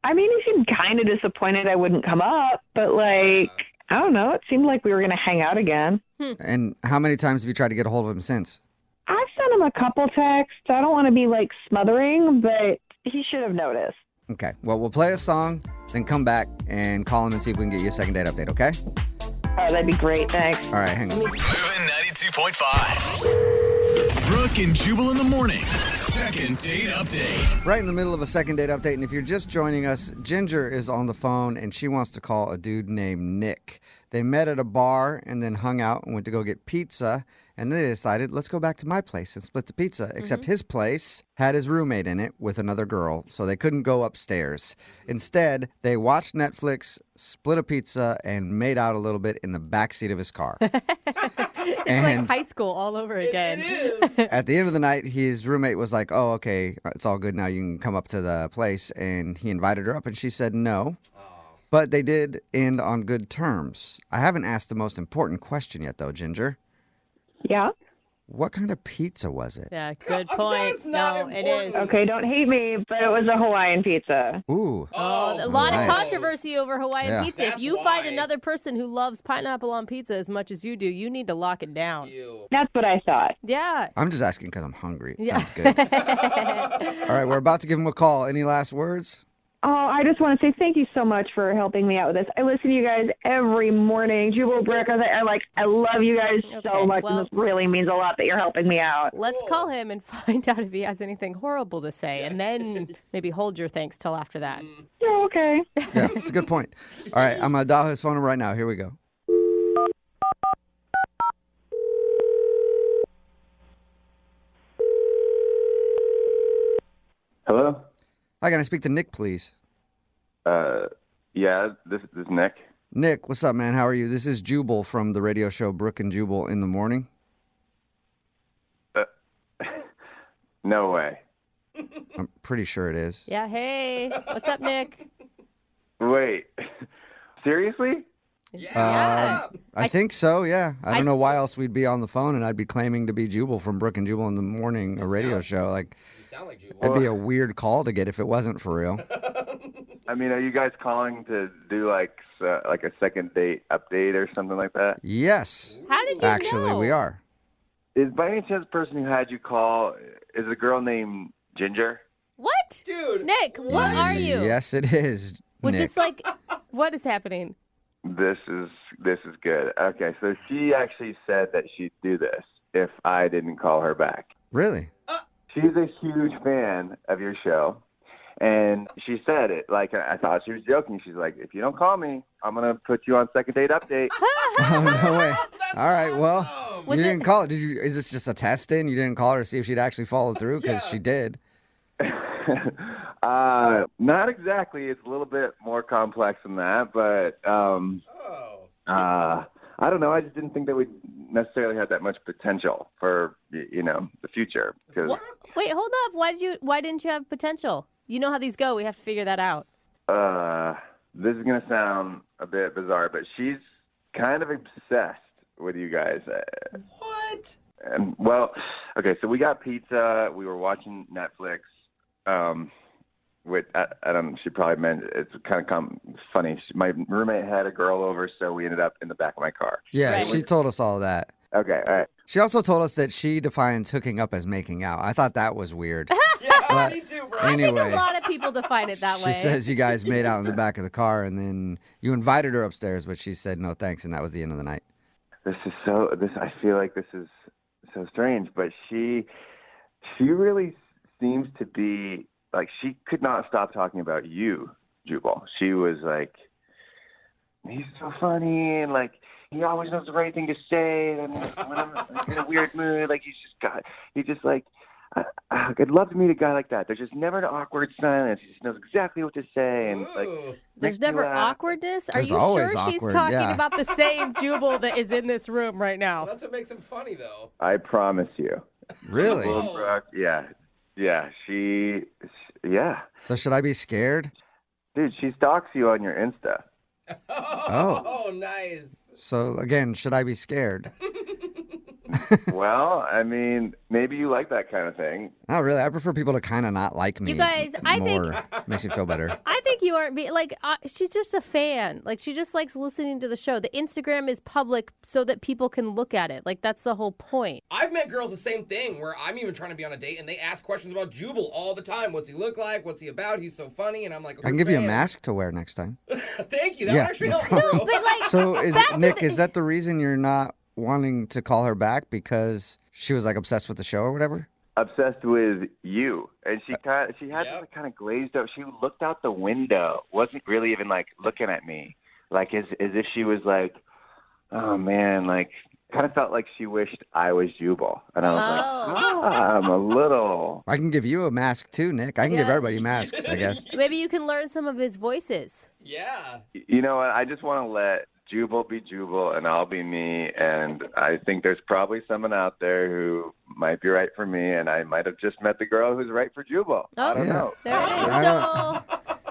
I mean, he seemed kind of disappointed I wouldn't come up, but I don't know. It seemed like we were going to hang out again. and how many times have you tried to get a hold of him since? I've sent him a couple texts. I don't want to be smothering, but he should have noticed. Okay. Well, we'll play a song, then come back and call him and see if we can get you a second date update, okay? Oh, that'd be great. Thanks. All right, hang on. Moving 92.5. Brooke and Jubal in the mornings. Second date update. Right in the middle of a second date update, and if you're just joining us, Ginger is on the phone, and she wants to call a dude named Nick. They met at a bar and then hung out and went to go get pizza, and then they decided, let's go back to my place and split the pizza, except his place had his roommate in it with another girl, so they couldn't go upstairs. Instead, they watched Netflix, split a pizza, and made out a little bit in the backseat of his car. It's And- like high school all over again. It is. At the end of the night, his roommate was like, oh, okay, it's all good now. You can come up to the place. And he invited her up, and she said no. But they did end on good terms. I haven't asked the most important question yet, though, Ginger. Yeah? What kind of pizza was it? Yeah, good point. That's not No, it important. is. Okay, don't hate me, but it was a Hawaiian pizza. Ooh. Oh, a lot nice. of controversy over Hawaiian Yeah. pizza. If That's you find why. another person who loves pineapple on pizza as much as you do, you need to lock it down. Ew. That's what I thought. Yeah. I'm just asking because I'm hungry. It Yeah. sounds good. All right, we're about to give him a call. Any last words? Oh, I just want to say thank you so much for helping me out with this. I listen to you guys every morning. Jubal, Brooke, I love you guys Okay, so much, well- and this really means a lot that you're helping me out. Let's call him and find out if he has anything horrible to say, and then maybe hold your thanks till after that. Yeah, okay. Yeah, it's a good point. All right, I'm going to dial his phone right now. Here we go. Hello? Hi, can I speak to Nick, please? Yeah, this is Nick. Nick, what's up, man? How are you? This is Jubal from the radio show Brooke and Jubal in the morning. No way. I'm pretty sure it is. Yeah, hey. What's up, Nick? Wait. Seriously? Yeah. I think so, yeah. I don't know why else we'd be on the phone and I'd be claiming to be Jubal from Brooke and Jubal in the morning, a radio show. Like, You sound like Jubal. that'd be a weird call to get if it wasn't for real. I mean, are you guys calling to do like a second date update or something like that? Yes. How did you Actually, know? we are. Is by any chance the person who had you call is a girl named Ginger? What? Dude. Nick, what are you? Yes, it is. Was Nick. this like, what is happening? This is good. Okay, so she actually said that she'd do this if I didn't call her back. Really? She's a huge fan of your show, and she said it like I thought she was joking. She's like, if you don't call me, I'm gonna put you on second date update. Oh, no way. All right, well, Was you it- didn't call it. Did you? Is this just a test in? You didn't call her to see if she'd actually follow through? Because she did. Not exactly. It's a little bit more complex than that, but I don't know. I just didn't think that we necessarily had that much potential for the future. 'Cause, Wait, hold up. Why didn't you have potential? You know how these go. We have to figure that out. this is gonna sound a bit bizarre, but she's kind of obsessed with you guys. What? And well, okay, so we got pizza. We were watching Netflix. With I don't. She probably meant it's kind of funny. My roommate had a girl over, so we ended up in the back of my car. Yeah, Right. she told us all that. Okay, all right. She also told us that she defines hooking up as making out. I thought that was weird. Yeah, But me too, bro. I think anyway, a lot of people define it that she way. says you guys made out in the back of the car, and then you invited her upstairs, but she said no thanks, and that was the end of the night. I feel like this is so strange, but she really seems to be like she could not stop talking about you, Jubal. She was like, he's so funny, and like he always knows the right thing to say, and when I'm in a weird mood, like he's just like, I'd love to meet a guy like that. There's just never an awkward silence. He just knows exactly what to say, and like Ooh. There's makes me never laugh. awkwardness? Are There's you always sure she's awkward, talking yeah. about the same Jubal that is in this room right now? That's what makes him funny, though. I promise you. Really? Oh. Brooke, yeah. So should I be scared? Dude, she stalks you on your Insta. Oh, nice. So again, should I be scared? Well, I mean, maybe you like that kind of thing. Not really. I prefer people to kind of not like me. You guys, I think- more. Makes me feel better. I think you aren't being like she's just a fan. Like she just likes listening to the show. The Instagram is public so that people can look at it. Like that's the whole point. I've met girls the same thing where I'm even trying to be on a date and they ask questions about Jubal all the time. What's he look like? What's he about? He's so funny. And I'm like, I can give you a mask to wear next time. Thank you. That Yeah, would actually no help me, bro. But like, So is back to Nick, the- is that the reason you're not wanting to call her back because she was like obsessed with the show or whatever? Obsessed with you. And she had Yep. this kind of glazed up. She looked out the window. Wasn't really even like looking at me. Like as if she was like, oh man, like kind of felt like she wished I was Jubal. And I was like, I'm a little. I can give you a mask too, Nick. I can give Yeah. everybody masks, I guess. Maybe you can learn some of his voices. Yeah. You know what? I just want to let Jubal be Jubal and I'll be me. And I think there's probably someone out there who might be right for me. And I might have just met the girl who's right for Jubal. I don't Yeah. know. There it is. I So,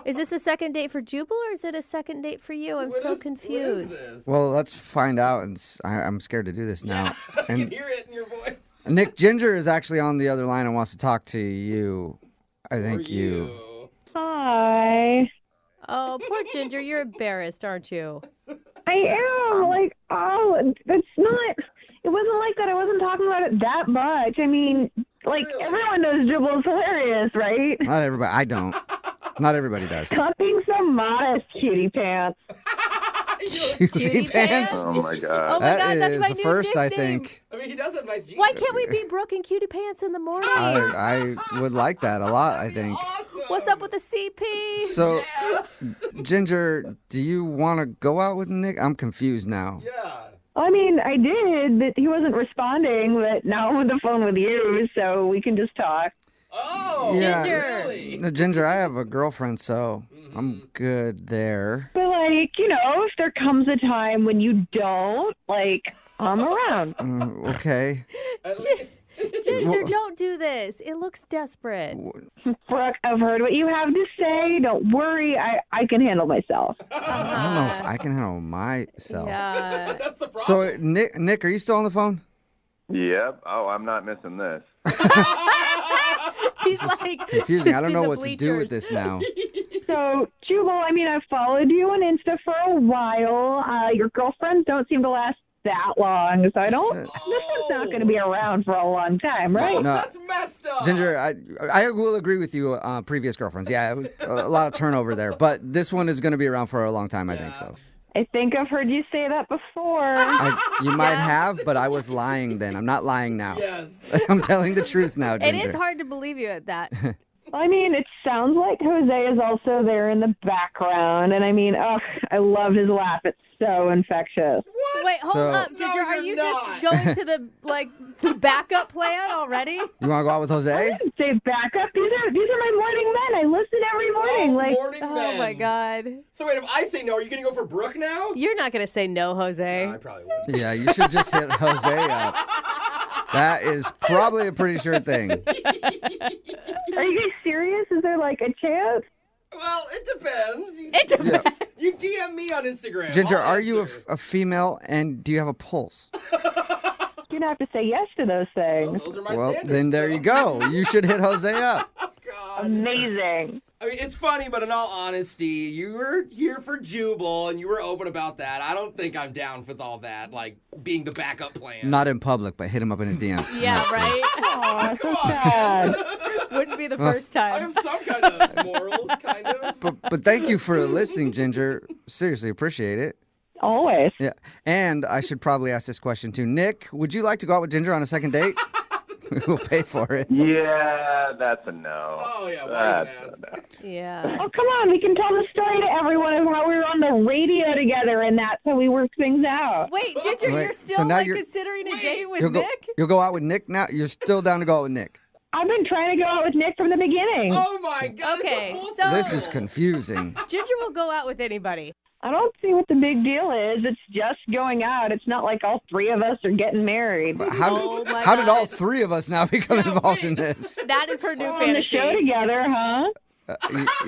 is this a second date for Jubal or is it a second date for you? I'm What so is confused. this? Well, let's find out. And I'm scared to do this now. I can And hear it in your voice. Nick Ginger is actually on the other line and wants to talk to you. I think For you. Hi. Oh, poor Ginger, you're embarrassed, aren't you? I am. Like, that's not. It wasn't like that. I wasn't talking about it that much. I mean, like, Really? everyone knows Jubal's hilarious, right? Not everybody. I don't. Not everybody does. Stop being so modest, cutie pants. Cutie pants? Oh my Oh God. my That God, that's is my the new first, I nickname. think. I mean, he does have nice jeans. Why can't we be Brooke and Cutie Pants in the morning? I would like that a lot, I think. Awesome. What's up with the CP? So, Ginger, do you want to go out with Nick? I'm confused now. Yeah. I mean, I did, but he wasn't responding. But now I'm on the phone with you, so we can just talk. Oh, Yeah. really? No, Ginger, I have a girlfriend, so I'm good there. But like, if there comes a time when you don't, like, I'm around. Okay. Ginger, don't do this. It looks desperate. Brooke, I've heard what you have to say. Don't worry, I can handle myself. I don't know if I can handle myself. Yeah. That's the problem. So, Nick, are you still on the phone? Yep. Oh, I'm not missing this. He's like Confusing. I just don't in know the what to do with bleachers. this now. So, Jubal, I mean, I've followed you on Insta for a while. Your girlfriends don't seem to last that long, so I don't. This one's not going to be around for a long time, right? No. That's messed up. Ginger, I will agree with you. Previous girlfriends, yeah, it was a lot of turnover there, but this one is going to be around for a long time. I think so. I think I've heard you say that before. You might have, but I was lying then. I'm not lying now. Yes. I'm telling the truth now, Ginger. It is hard to believe you at that. I mean, it sounds like Jose is also there in the background. And I mean, I love his laugh. It's so infectious. What? Wait, hold up, Ginger. No, are you're you not. just going to the backup plan already? You want to go out with Jose? I didn't say backup. These are my morning men. I listen every morning. Morning Oh men. my God. So wait, if I say no, are you going to go for Brooke now? You're not going to say no, Jose. No, I probably would. Yeah, you should just hit Jose up. That is probably a pretty sure thing. Are you guys serious? Is there like a chance? Well, it depends. It depends. Yeah. You DM me on Instagram. Ginger, I'll are you answer. a female and do you have a pulse? You're gonna have to say yes to those things. Those are my Well, standards. then there so- you go. You should hit Jose up. God. Amazing. I mean, it's funny, but in all honesty, you were here for Jubal, and you were open about that. I don't think I'm down with all that, like being the backup plan. Not in public, but hit him up in his DMs. Yeah, right? Aw, so Come on, sad. man. Wouldn't be the first I time. have some kind of morals, kind of. But thank you for listening, Ginger. Seriously, appreciate it. Always. Yeah. And I should probably ask this question too. Nick, would you like to go out with Ginger on a second date? We'll pay for it. Yeah, that's a no. Oh, yeah, why That's even ask? a no. Yeah. Oh, come on. We can tell the story to everyone of how we were on the radio together and that's how we worked things out. Wait, Ginger, Wait, you're so still now like you're- considering a date with You'll go, Nick? you'll go out with Nick now? You're still down to go out with Nick? I've been trying to go out with Nick from the beginning. Oh, my God. it's a Okay, full so- This is circle. confusing. Ginger will go out with anybody. I don't see what the big deal is. It's just going out. It's not like all three of us are getting married. How, Oh my how did all God. three of us now become involved in this? That is her new We're on the fantasy. show together, huh?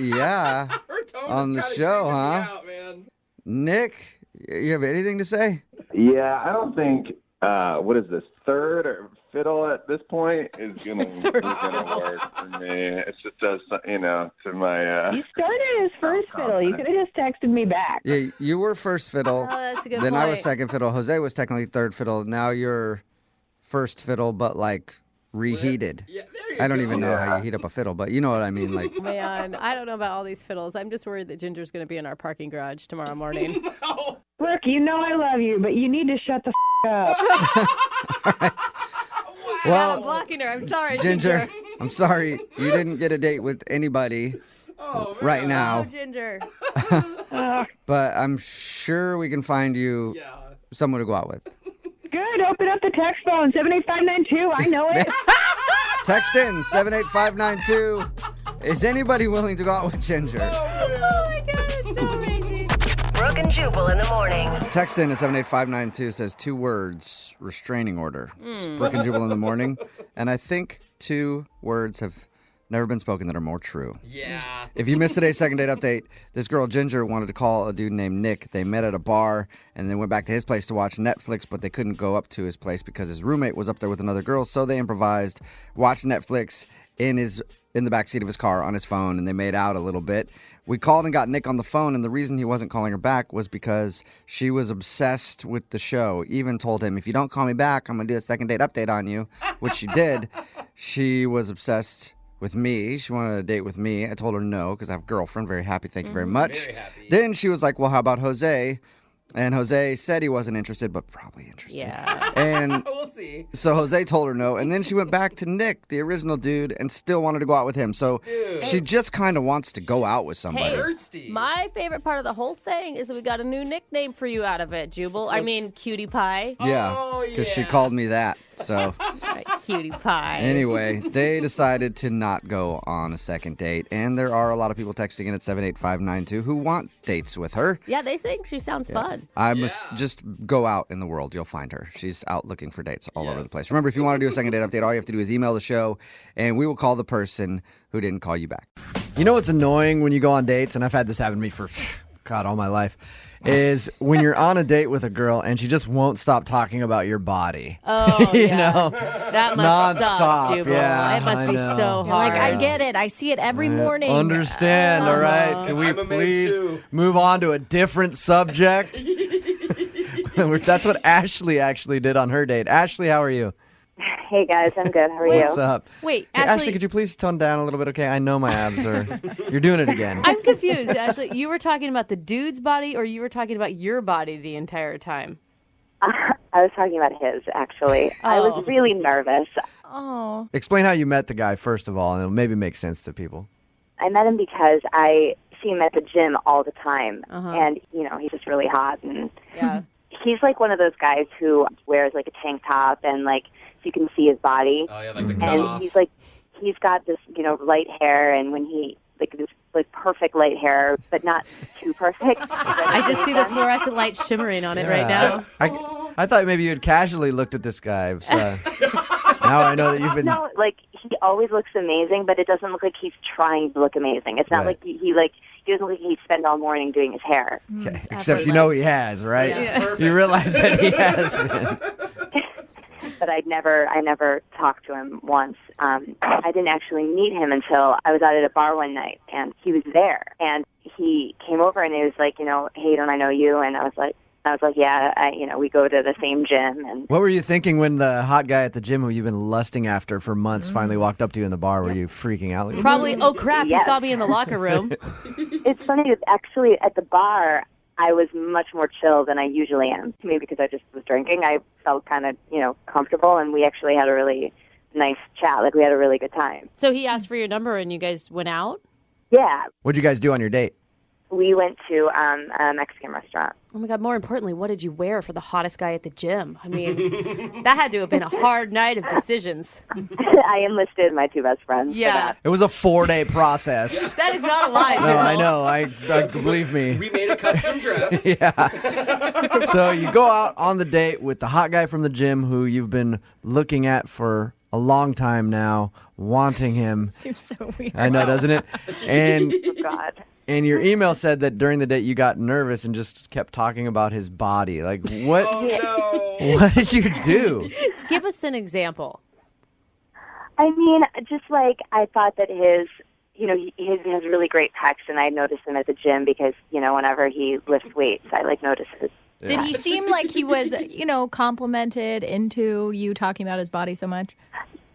Yeah. Her tone On is the kinda show, creeping me huh? out, man. Nick, you have anything to say? Yeah, I don't think what is this, third or fiddle at this point is gonna work for me. It's just to my You started as first fiddle. You could have just texted me back. Yeah, you were first fiddle. Oh, that's a good Then point. I was second fiddle. Jose was technically third fiddle. Now you're first fiddle, but like reheated. Yeah, there you I don't go. even know how you heat up a fiddle, but you know what I mean. Like, Man, I don't know about all these fiddles. I'm just worried that Ginger's going to be in our parking garage tomorrow morning. Oh, Brooke, you know I love you, but you need to shut the up. I'm well, blocking her. I'm sorry, Ginger, I'm sorry you didn't get a date with anybody oh, right man. now, Oh, Ginger. but I'm sure we can find you Yeah. someone to go out with. Good. Open up the text phone, 78592. I know it. Text in 78592. Is anybody willing to go out with Ginger? Oh my God, it's so amazing. Brooke and Jubal in the morning. Text in at 78592 says 2 words, restraining order. It's Brooke and Jubal in the morning. And I think 2 words have never been spoken that are more true. Yeah. If you missed today's second date update, this girl Ginger wanted to call a dude named Nick. They met at a bar and then went back to his place to watch Netflix, but they couldn't go up to his place because his roommate was up there with another girl. So they improvised, watched Netflix in the backseat of his car on his phone, and they made out a little bit. We called and got Nick on the phone, and the reason he wasn't calling her back was because she was obsessed with the show. Even told him, if you don't call me back, I'm going to do a second date update on you, which she did. She was obsessed with me. She wanted a date with me. I told her no because I have a girlfriend. Very happy. Thank you very much. Very happy. Then she was like, well, how about Jose? And Jose said he wasn't interested, but probably interested. Yeah. And We'll see. so Jose told her no. And then she went back to Nick, the original dude, and still wanted to go out with him. So she just kind of wants to go out with somebody. Hey, Thirsty. my favorite part of the whole thing is that we got a new nickname for you out of it, Jubal. I mean, Cutie Pie. Yeah. Oh, Because she yeah. called me that. So Right, Cutie Pie. anyway, they decided to not go on a second date. And there are a lot of people texting in at 78592 who want dates with her. Yeah, they think she sounds fun. I must just go out in the world. You'll find her. She's out looking for dates all over the place. Remember, if you want to do a second date update, all you have to do is email the show, and we will call the person who didn't call you back. You know what's annoying when you go on dates, and I've had this happen to me for, God, all my life, is when you're on a date with a girl and she just won't stop talking about your body. Oh, You yeah. know? That must suck, Nonstop, Jubal. yeah, it must I be know. so You're like, hard. I get it. I see it every morning. Understand, all right? Can we I'm amazed please too. move on to a different subject? That's what Ashley actually did on her date. Ashley, how are you? Hey guys, I'm good. How are you? What's up? Wait, Hey, Ashley, could you please tone down a little bit? Okay, I know my abs are. You're doing it again. I'm confused. Ashley, you were talking about the dude's body, or you were talking about your body the entire time? I was talking about his, actually. I was really nervous. Oh. Explain how you met the guy first of all, and it'll maybe make sense to people. I met him because I see him at the gym all the time, and he's just really hot, and he's like one of those guys who wears like a tank top and like so you can see his body. Oh yeah, like the cutoff. And he's got this light hair, and when he this perfect light hair, but not too perfect. I just see the fluorescent light shimmering on it right now. I thought maybe you had casually looked at this guy. So now I know that you've been. No, like he always looks amazing, but it doesn't look like he's trying to look amazing. It's not like he doesn't look like he spent all morning doing his hair. Okay. Except you know he has, right? Yeah. You realize that he has been. But I never talked to him once. I didn't actually meet him until I was out at a bar one night, and he was there. And he came over, and he was like, hey, don't I know you? And I was like, yeah, we go to the same gym. And What were you thinking when the hot guy at the gym who you've been lusting after for months finally walked up to you in the bar? Were you freaking out? Like, Probably, oh crap, he saw me in the locker room. It's funny, actually at the bar, I was much more chill than I usually am. Maybe because I just was drinking. I felt kind of, comfortable, and we actually had a really nice chat. Like, we had a really good time. So he asked for your number and you guys went out? Yeah. What'd you guys do on your date? We went to a Mexican restaurant. Oh my God, more importantly, what did you wear for the hottest guy at the gym? I mean, that had to have been a hard night of decisions. I enlisted my two best friends for that. It was a 4-day process. That is not a lie, No, Jill. I know. I believe me. We made a custom dress. Yeah. So you go out on the date with the hot guy from the gym who you've been looking at for a long time now, wanting him. Seems so weird. I know, doesn't it? And Oh, God. and your email said that during the date you got nervous and just kept talking about his body. Like, what? Oh no. What did you do? Give us an example. I mean, just like I thought that his has really great pecs, and I noticed him at the gym because, whenever he lifts weights, I notice his. Did he seem like he was, complimented into you talking about his body so much?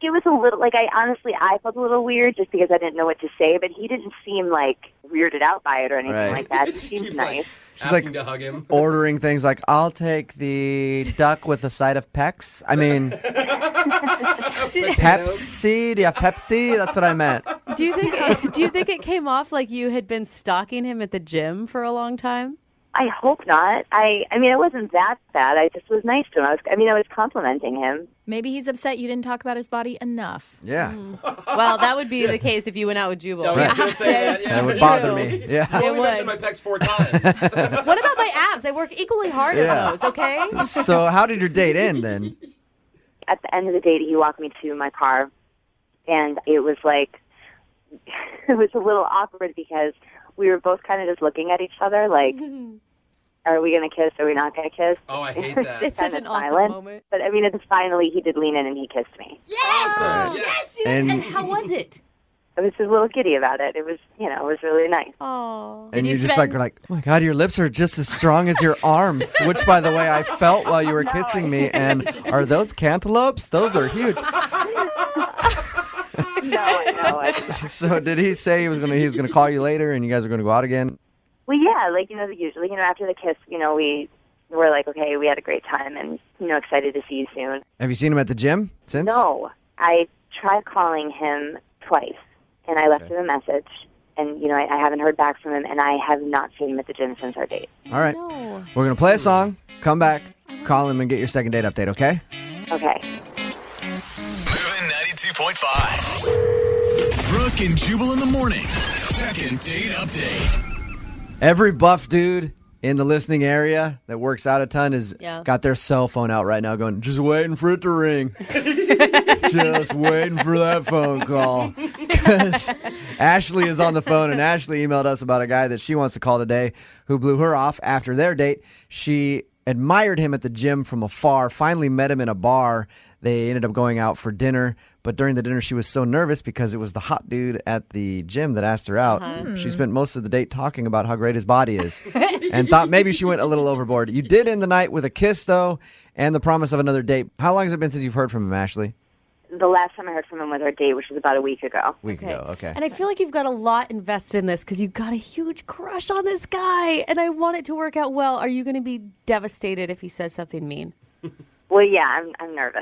It was a little, I felt a little weird just because I didn't know what to say, but he didn't seem, weirded out by it or anything like that. He seemed nice. She's Asking to hug him. ordering things like, I'll take the duck with a side of Pex. I mean, Pepsi. Do you have Pepsi? That's what I meant. Do you think it came off like you had been stalking him at the gym for a long time? I hope not. I mean, it wasn't that bad. I just was nice to him. I was complimenting him. Maybe he's upset you didn't talk about his body enough. Yeah. Well, that would be the case if you went out with Jubal. I was gonna say that. That would bother me. Yeah. I only mentioned my pecs 4 times. What about my abs? I work equally hard on those, okay? So how did your date end then? At the end of the date, he walked me to my car, and it was it was a little awkward because we were both kind of just looking at each other like, are we going to kiss? Are we not going to kiss? Oh, I hate that. It's such an awesome moment. But, I mean, finally he did lean in and he kissed me. Yes! Awesome. Yes! And- And how was it? I was just a little giddy about it. It was, it was really nice. Oh. And you you just spend- were like, oh my God, your lips are just as strong as your arms, which, by the way, I felt while you were kissing me. And are those cantaloupes? Those are huge. No. So did he say he was gonna call you later and you guys were gonna go out again? Well, yeah, usually, after the kiss, we were like, okay, we had a great time and, excited to see you soon. Have you seen him at the gym since? No, I tried calling him twice, and I left him a message, and, I haven't heard back from him, and I have not seen him at the gym since our date. All right. No. We're gonna play a song, come back, call him and get your second date update, okay? Okay. Moving 92.5. Brooke and Jubal in the mornings. Second date update. Every buff dude in the listening area that works out a ton has got their cell phone out right now going, just waiting for it to ring. Just waiting for that phone call. Because Ashley is on the phone, and Ashley emailed us about a guy that she wants to call today who blew her off after their date. She admired him at the gym from afar, finally met him in a bar, They ended up going out for dinner, but during the dinner, she was so nervous because it was the hot dude at the gym that asked her out. She spent most of the date talking about how great his body is and thought maybe she went a little overboard. You did end the night with a kiss, though, and the promise of another date. How long has it been since you've heard from him, Ashley? The last time I heard from him was our date, which was about a week ago. Okay. And I feel like you've got a lot invested in this because you've got a huge crush on this guy, and I want it to work out well. Are you going to be devastated if he says something mean? Well, yeah, I'm nervous.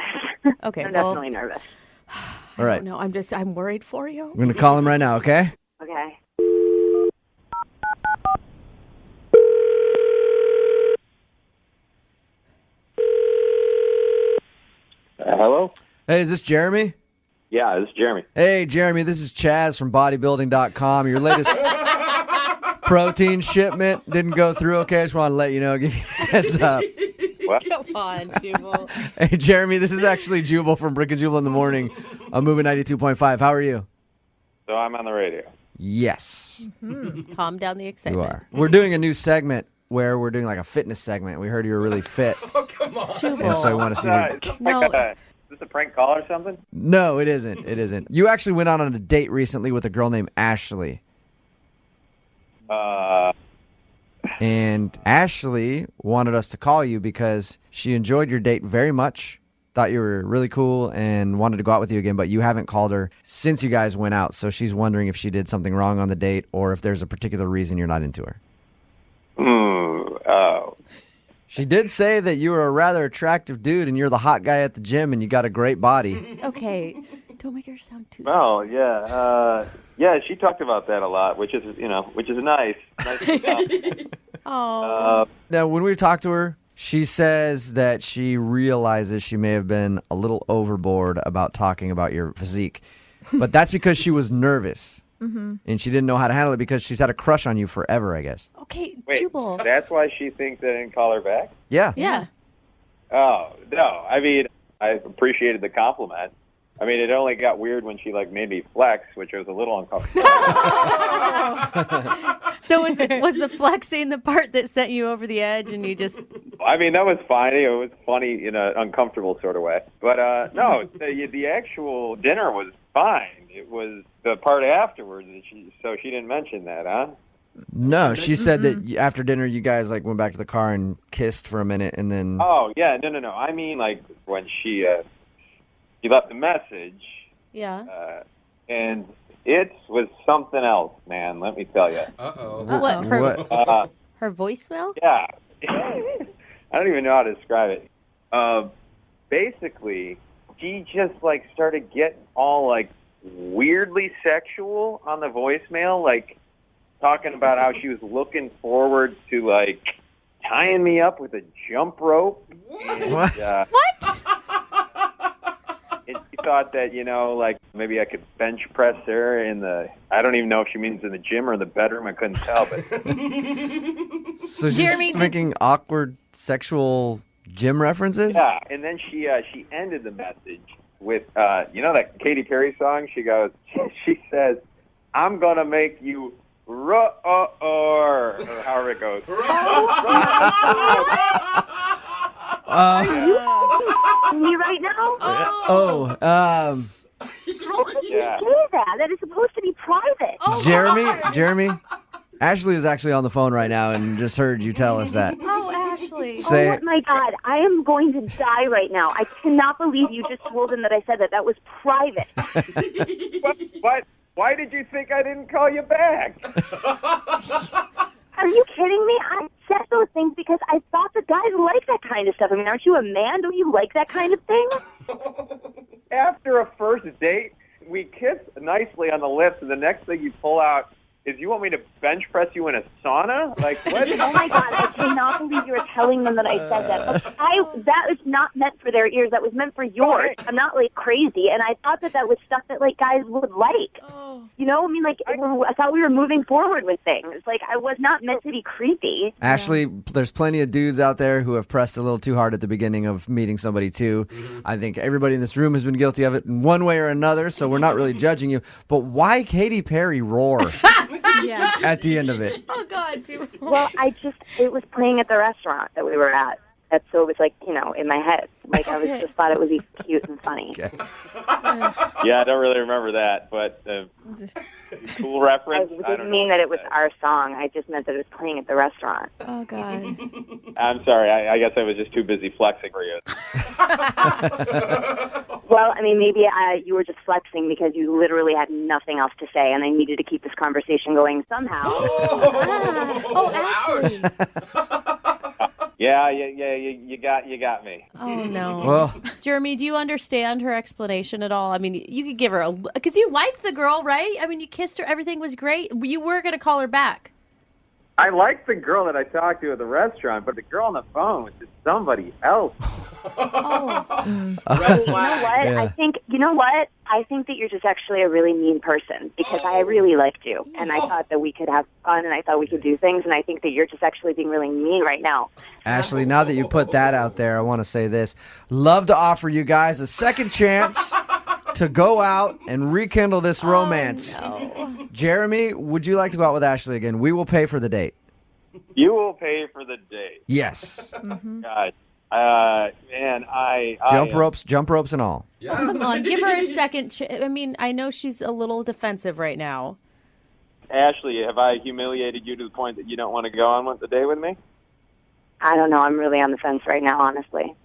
Okay, I'm well, definitely nervous. All right. No, I'm worried for you. I'm going to call him right now, okay? Okay. Hello? Hey, is this Jeremy? Yeah, this is Jeremy. Hey, Jeremy, this is Chaz from bodybuilding.com. Your latest protein shipment didn't go through okay. I just want to let you know, give you a heads up. What? Come on, Jubal. Hey, Jeremy, this is actually Jubal from Brooke and Jubal in the morning on Moving 92.5. How are you? So I'm on the radio. Yes. Calm down the You excitement. are. We're doing a new segment where we're doing like a fitness segment. We heard you were really fit. Oh, come on. Jubal. And so we want to see you. No. Is this a prank call or something? No, it isn't. It isn't. You actually went out on a date recently with a girl named Ashley. And Ashley wanted us to call you because she enjoyed your date very much, thought you were really cool, and wanted to go out with you again, but you haven't called her since you guys went out. So she's wondering if she did something wrong on the date or if there's a particular reason you're not into her. Oh. She did say that you were a rather attractive dude and you're the hot guy at the gym and you got a great body. Okay, don't make her sound too. Oh, yeah. Yeah, she talked about that a lot, which is nice. Oh. Now, when we talked to her, she says that she realizes she may have been a little overboard about talking about your physique. But that's because she was nervous. And she didn't know how to handle it because she's had a crush on you forever, I guess. Okay, Wait, Jubal. that's why she thinks I didn't call her back? Yeah. Yeah. Oh, no. I mean, I appreciated the compliment. I mean, it only got weird when she, made me flex, which was a little uncomfortable. So was the flexing the part that sent you over the edge and you just... I mean, that was fine. It was funny in an uncomfortable sort of way. But, no, the actual dinner was fine. It was the part afterwards that she didn't mention that, huh? No, she said that after dinner you guys went back to the car and kissed for a minute and then... Oh, yeah, no. I mean, when she left a message. Yeah. And it was something else, man, let me tell you. Uh-oh. What? Her voicemail? Yeah. I don't even know how to describe it. Basically, she just, started getting all, weirdly sexual on the voicemail, talking about how she was looking forward to, tying me up with a jump rope. And, What? What? and she thought that, maybe I could bench press her I don't even know if she means in the gym or in the bedroom. I couldn't tell, but... So she's Jeremy, making awkward sexual gym references? Yeah, and then she ended the message with, that Katy Perry song? She says, I'm going to make you roar, or however it goes. Me right now? Oh, How could you Yeah. say that? That is supposed to be private. Oh, Jeremy, Ashley is actually on the phone right now and just heard you tell us that. Oh, Ashley. Say Oh my God, I am going to die right now. I cannot believe you just told him that I said that. That was private. What? Why did you think I didn't call you back? Are you kidding me? I said those things because I thought the guys like that kind of stuff. I mean, aren't you a man? Don't you like that kind of thing? After a first date, we kiss nicely on the lips, and the next thing you pull out is you want me to bench press you in a sauna? What? Oh my God, I cannot believe you were telling them that I said that. But that was not meant for their ears. That was meant for yours. I'm not crazy, and I thought that was stuff that guys would like. You know, I mean, I thought we were moving forward with things. I was not meant to be creepy. Ashley, there's plenty of dudes out there who have pressed a little too hard at the beginning of meeting somebody too. I think everybody in this room has been guilty of it in one way or another, so we're not really judging you. But why Katy Perry roar at the end of it? Oh, God, too. Well, it was playing at the restaurant that we were at. That's so it was like, in my head. Like I was just thought it would be cute and funny. Okay. Yeah, I don't really remember that, but cool reference. I didn't mean that it was our song. I just meant that it was playing at the restaurant. Oh, God. I'm sorry. I guess I was just too busy flexing for you. Well, I mean, maybe you were just flexing because you literally had nothing else to say, and I needed to keep this conversation going somehow. Ashley. Yeah, you got me. Oh, no. Well, Jeremy, do you understand her explanation at all? I mean, you could give her because you liked the girl, right? I mean, you kissed her. Everything was great. You were going to call her back. I liked the girl that I talked to at the restaurant, but the girl on the phone was just somebody else. Red flag. Yeah. You know what? I think that you're just actually a really mean person because I really liked you, and I thought that we could have fun, and I thought we could do things, and I think that you're just actually being really mean right now. Ashley, now that you put that out there, I want to say this. Love to offer you guys a second chance to go out and rekindle this romance. No. Jeremy, would you like to go out with Ashley again? We will pay for the date. You will pay for the date. Yes. God. Man, Jump ropes and all. Oh, come on, give her a second. I mean, I know she's a little defensive right now. Ashley, have I humiliated you to the point that you don't want to go on with the day with me? I don't know. I'm really on the fence right now, honestly.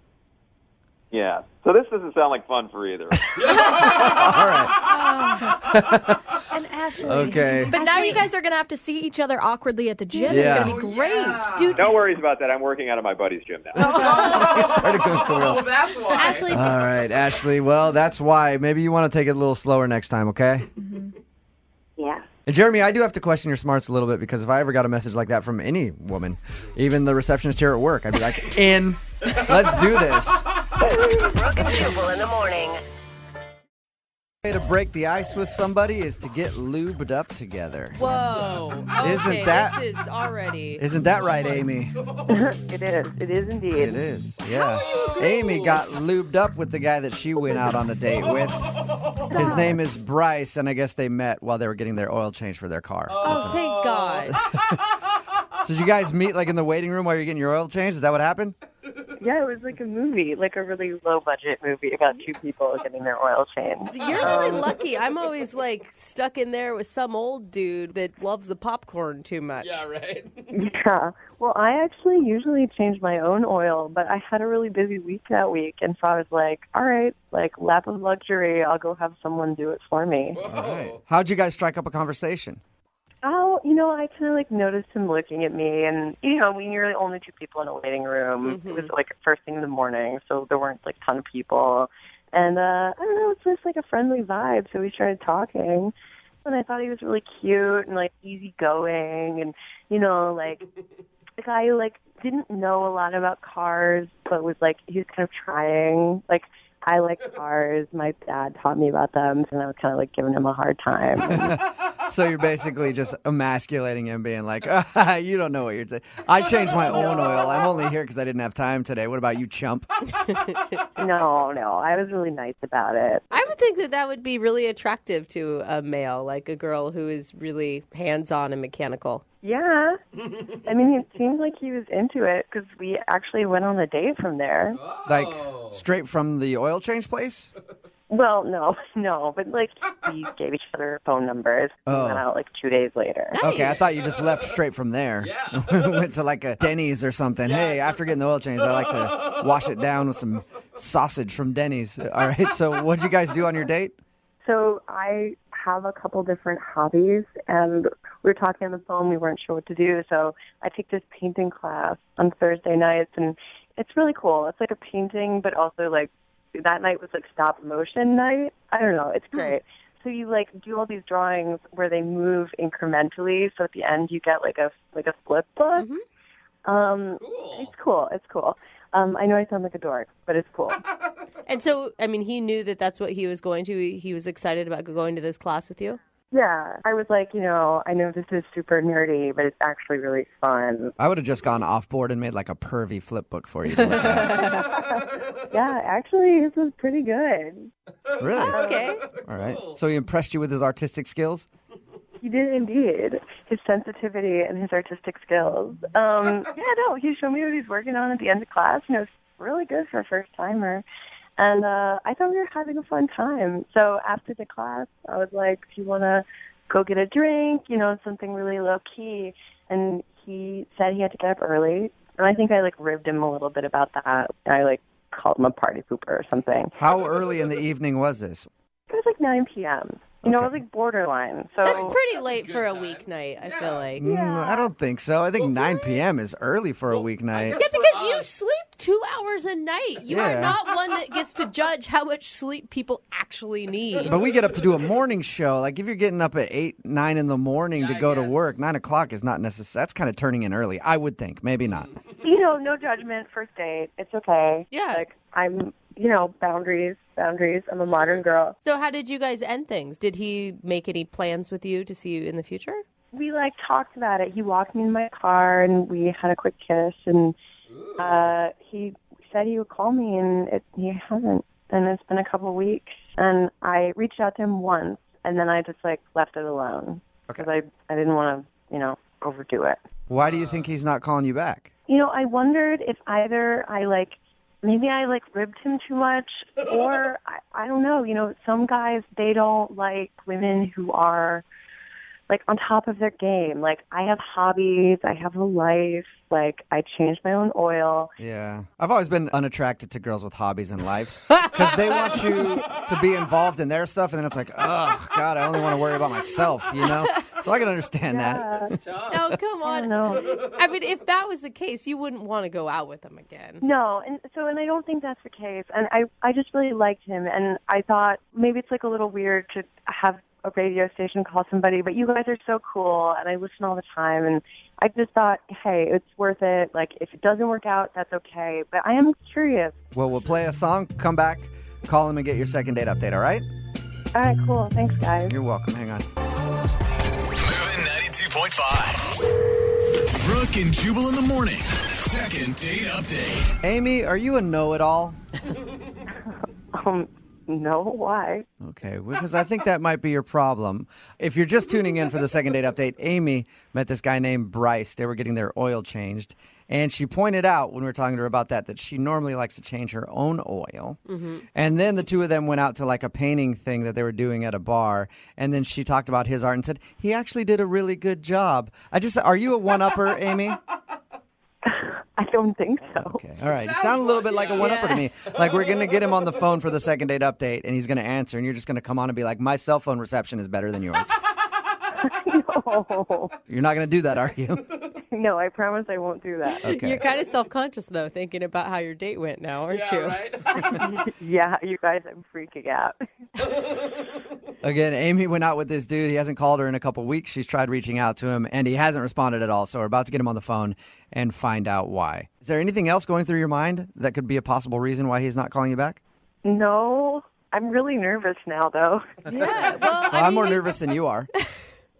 Yeah. So this doesn't sound like fun for either. All right. And Ashley. Okay. But now you guys are going to have to see each other awkwardly at the gym. Yeah. It's going to be great. Dude, No worries about that. I'm working out of my buddy's gym now. Started going somewhere else. That's why. Ashley, All right, Ashley. Well, that's why. Maybe you want to take it a little slower next time, okay? Yeah. And Jeremy, I do have to question your smarts a little bit because if I ever got a message like that from any woman, even the receptionist here at work, I'd be like, let's do this. Brooke and Jubal in the morning. Way to break the ice with somebody is to get lubed up together. whoa. Isn't Okay, that- This is already. Isn't that right, Amy? It is. It is indeed. It is. Yeah. Amy got lubed up with the guy that she went out on a date with. His name is Bryce, and I guess they met while they were getting their oil change for their car. Oh, thank God. So did you guys meet like in the waiting room while you're getting your oil changed? Is that what happened? Yeah, it was like a movie, like a really low budget movie about two people getting their oil changed. You're really lucky. I'm always like stuck in there with some old dude that loves the popcorn too much. Yeah, right. Yeah. Well, I actually usually change my own oil, but I had a really busy week that week, and so I was like, all right, like lap of luxury, I'll go have someone do it for me. All right. How'd you guys strike up a conversation? Oh, I kind of like noticed him looking at me, and when you're the only two people in a waiting room, it was like first thing in the morning, so there weren't like a ton of people, and I don't know, it's just like a friendly vibe. So we started talking, and I thought he was really cute and like easygoing, and like the guy who like didn't know a lot about cars, but was like he was kind of trying. Like I like cars. My dad taught me about them, and I was kind of like giving him a hard time. So you're basically just emasculating him, being like, you don't know what you're saying. I changed my own oil. I'm only here because I didn't have time today. What about you, chump? No, I was really nice about it. I would think that would be really attractive to a male, like a girl who is really hands-on and mechanical. Yeah. I mean, it seemed like he was into it because we actually went on a date from there. Like straight from the oil change place? Well, no, but like we gave each other phone numbers. And went out like 2 days later. Nice. Okay, I thought you just left straight from there. Yeah. Went to like a Denny's or something. Yeah. Hey, after getting the oil change, I like to wash it down with some sausage from Denny's. All right, so what'd you guys do on your date? So I have a couple different hobbies, and we were talking on the phone. We weren't sure what to do, so I take this painting class on Thursday nights, and it's really cool. It's like a painting, but also like that night was like stop motion night. I don't know. It's great. So you like do all these drawings where they move incrementally. So at the end you get like a flip book. Cool. It's cool. I know I sound like a dork, but it's cool. And so, I mean, he knew that that's what he was going to. He was excited about going to this class with you? Yeah. I was like, I know this is super nerdy, but it's actually really fun. I would have just gone off board and made like a pervy flip book for you to look at. Yeah, actually, this was pretty good. Really? Okay. All right. So he impressed you with his artistic skills? He did indeed. His sensitivity and his artistic skills. He showed me what he's working on at the end of class, and it was really good for a first-timer. And I thought we were having a fun time. So after the class, I was like, do you want to go get a drink, something really low-key? And he said he had to get up early. And I think I, ribbed him a little bit about that. I, called him a party pooper or something. How early in the evening was this? It was 9 p.m. It was borderline. So That's pretty late for a weeknight, I feel like. I don't think so. I think 9 p.m. is early for a weeknight. Yeah, because you sleep 2 hours a night. You Yeah. are not one that gets to judge how much sleep people actually need. But we get up to do a morning show. Like, if you're getting up at 8, 9 in the morning to go to work, 9 o'clock is not necessary. That's kind of turning in early, I would think. Maybe not. no judgment, first date. It's okay. Yeah. I'm, boundaries. I'm a modern girl. So how did you guys end things? Did he make any plans with you to see you in the future? We talked about it. He walked me in my car and we had a quick kiss, and he said he would call me, and he hasn't. And it's been a couple of weeks, and I reached out to him once, and then I just left it alone because I didn't want to overdo it. Why do you think he's not calling you back? I wondered if either maybe I ribbed him too much, or I don't know. Some guys, they don't like women who are on top of their game. I have hobbies, I have a life. I change my own oil. Yeah. I've always been unattracted to girls with hobbies and lives because they want you to be involved in their stuff, and then it's oh, God, I only want to worry about myself, So I can understand that. Oh, come on. I mean, if that was the case, you wouldn't want to go out with him again. No, and I don't think that's the case. And I just really liked him, and I thought maybe it's a little weird to have a radio station call somebody, but you guys are so cool, and I listen all the time, and I just thought, hey, it's worth it. If it doesn't work out, that's okay. But I am curious. Well, we'll play a song, come back, call him, and get your second date update, all right? All right, cool. Thanks, guys. You're welcome. Hang on. Moving 92.5. Brooke and Jubal in the mornings. Second date update. Amy, are you a know-it-all? No, why? Okay, because I think that might be your problem. If you're just tuning in for the second date update, Amy met this guy named Bryce. They were getting their oil changed. And she pointed out when we were talking to her about that she normally likes to change her own oil. Mm-hmm. And then the two of them went out to a painting thing that they were doing at a bar. And then she talked about his art and said, he actually did a really good job. Are you a one-upper, Amy? I don't think so. Okay. All right. You sound a little bit like a one-upper to me. We're going to get him on the phone for the second date update, and he's going to answer, and you're just going to come on and be like, my cell phone reception is better than yours. No. You're not going to do that, are you? No, I promise I won't do that. Okay. You're kind of self-conscious, though, thinking about how your date went now, aren't you? Right? Yeah, you guys, I'm freaking out. Again, Amy went out with this dude. He hasn't called her in a couple weeks. She's tried reaching out to him, and he hasn't responded at all. So we're about to get him on the phone and find out why. Is there anything else going through your mind that could be a possible reason why he's not calling you back? No, I'm really nervous now, though. Yeah, well, I'm more nervous than you are.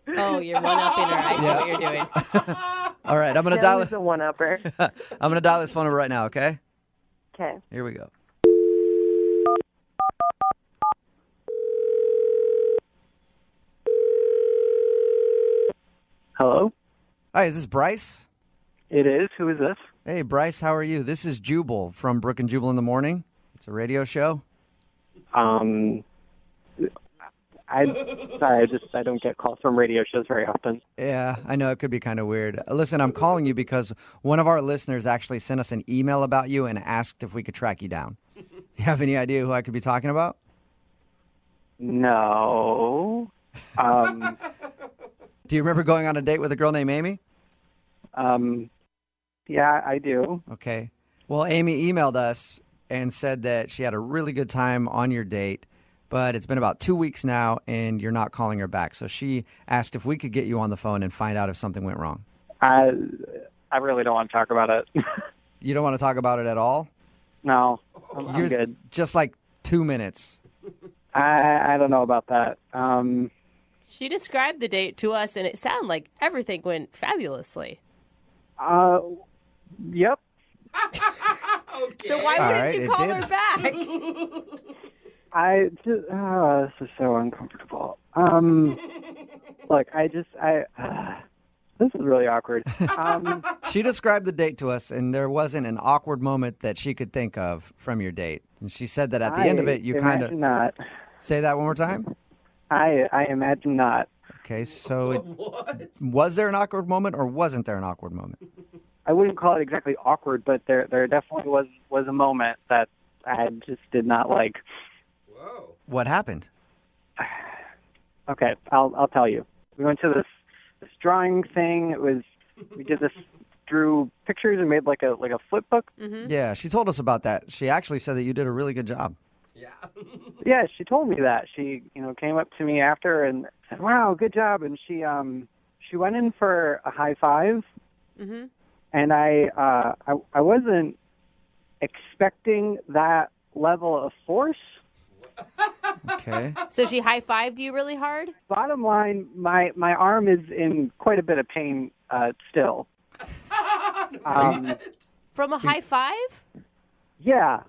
Oh, you're one-upping her. I see what you're doing. All right, I'm going to dial it. a one-upper. I'm going to dial this phone number right now, okay? Okay. Here we go. Hello? Hi, is this Bryce? It is. Who is this? Hey, Bryce, how are you? This is Jubal from Brooke and Jubal in the morning. It's a radio show. I don't get calls from radio shows very often. Yeah, I know it could be kind of weird. Listen, I'm calling you because one of our listeners actually sent us an email about you and asked if we could track you down. You have any idea who I could be talking about? No. Do you remember going on a date with a girl named Amy? Yeah, I do. Okay. Well, Amy emailed us and said that she had a really good time on your date, but it's been about 2 weeks now and you're not calling her back. So she asked if we could get you on the phone and find out if something went wrong. I really don't want to talk about it. You don't want to talk about it at all? No, I'm good. Just like 2 minutes. I don't know about that. She described the date to us, and it sounded like everything went fabulously. Yep. So why wouldn't you call her back? This is so uncomfortable. Look, this is really awkward. She described the date to us, and there wasn't an awkward moment that she could think of from your date. And she said that at the end of it, you kind of not. Say that one more time. I imagine not. Okay, so was there an awkward moment, or wasn't there an awkward moment? I wouldn't call it exactly awkward, but there definitely was a moment that I just did not like. Whoa. What happened? Okay, I'll tell you. We went to this drawing thing. We did this, drew pictures and made like a flip book. Mm-hmm. Yeah, she told us about that. She actually said that you did a really good job. Yeah, she told me that. She came up to me after and said, "Wow, good job." And she went in for a high five. Mm-hmm. And I wasn't expecting that level of force. Okay. So she high-fived you really hard? Bottom line, my arm is in quite a bit of pain still. From a high five? Yeah.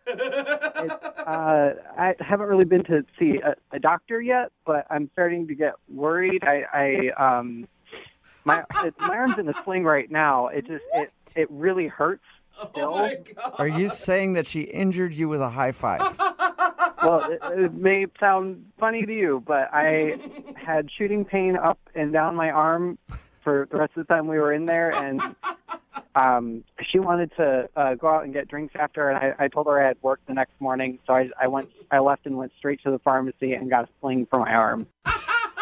I haven't really been to see a doctor yet, but I'm starting to get worried. My arm's in a sling right now. It really hurts still. Oh my God. Are you saying that she injured you with a high five? Well, it may sound funny to you, but I had shooting pain up and down my arm for the rest of the time we were in there, and she wanted to go out and get drinks after, and I told her I had work the next morning, so I left and went straight to the pharmacy and got a sling for my arm.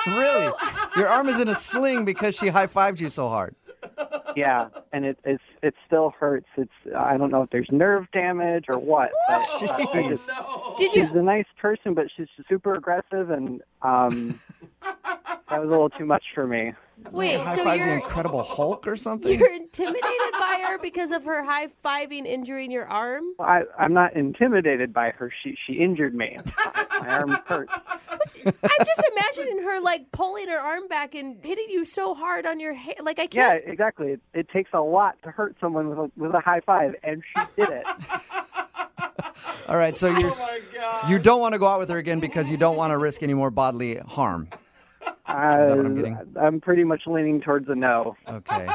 Really? Your arm is in a sling because she high-fived you so hard. Yeah, and it still hurts. I don't know if there's nerve damage or what. But she's a nice person, but she's super aggressive, and that was a little too much for me. Wait, so high-five you're the Incredible Hulk or something? You're intimidated by her because of her high-fiving injuring your arm? I'm not intimidated by her. She injured me. My arm hurts. I'm just imagining her like pulling her arm back and hitting you so hard on your head. Like I can't. Yeah, exactly. It takes a lot to hurt someone with a high five, and she did it. All right, so you don't want to go out with her again because you don't want to risk any more bodily harm. Is that what I'm getting? I'm pretty much leaning towards a no. Okay.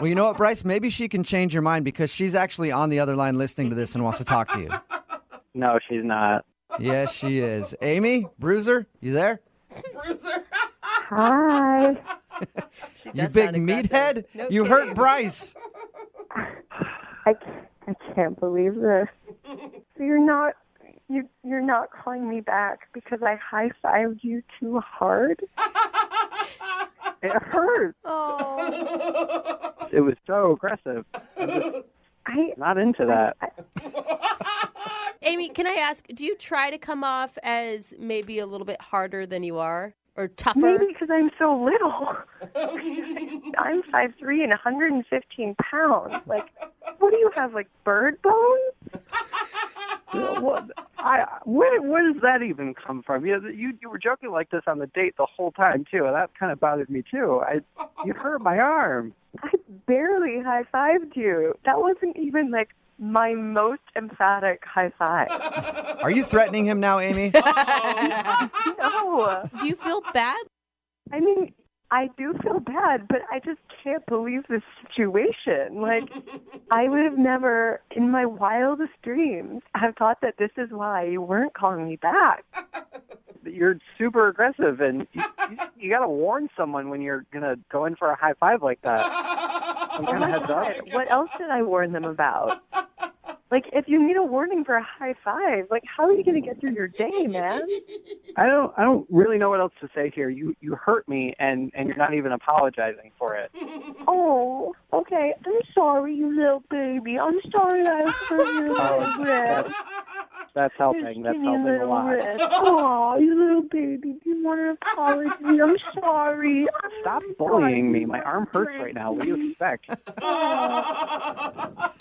Well, you know what, Bryce? Maybe she can change your mind because she's actually on the other line listening to this and wants to talk to you. No, she's not. Yes, she is. Amy, Bruiser, you there? Bruiser. Hi. You big meathead? No you kidding. hurt Bryce. I can't believe this. So you're not calling me back because I high-fived you too hard? It hurt. Oh. It was so aggressive. I'm not into that. Amy, can I ask, do you try to come off as maybe a little bit harder than you are? Or tougher? Maybe because I'm so little. I'm 5'3" and 115 pounds. Like, what do you have, like bird bones? Where does that even come from? You were joking like this on the date the whole time, too, and that kind of bothered me, too. You hurt my arm. I barely high-fived you. That wasn't even, like, my most emphatic high five. Are you threatening him now, Amy? No. Do you feel bad? I mean, I do feel bad, but I just can't believe this situation. Like, I would have never, in my wildest dreams, have thought that this is why you weren't calling me back. You're super aggressive, and you got to warn someone when you're going to go in for a high five like that. Some kind of heads up. What else did I warn them about? Like, if you need a warning for a high five, like, how are you going to get through your day, man? I don't really know what else to say here. You hurt me, and you're not even apologizing for it. Oh, okay. I'm sorry, you little baby. I'm sorry I hurt you. That's helping. That's helping a lot. Oh, you little baby. Do you want an apology? I'm sorry. Stop bullying me. My arm hurts right now. What do you expect?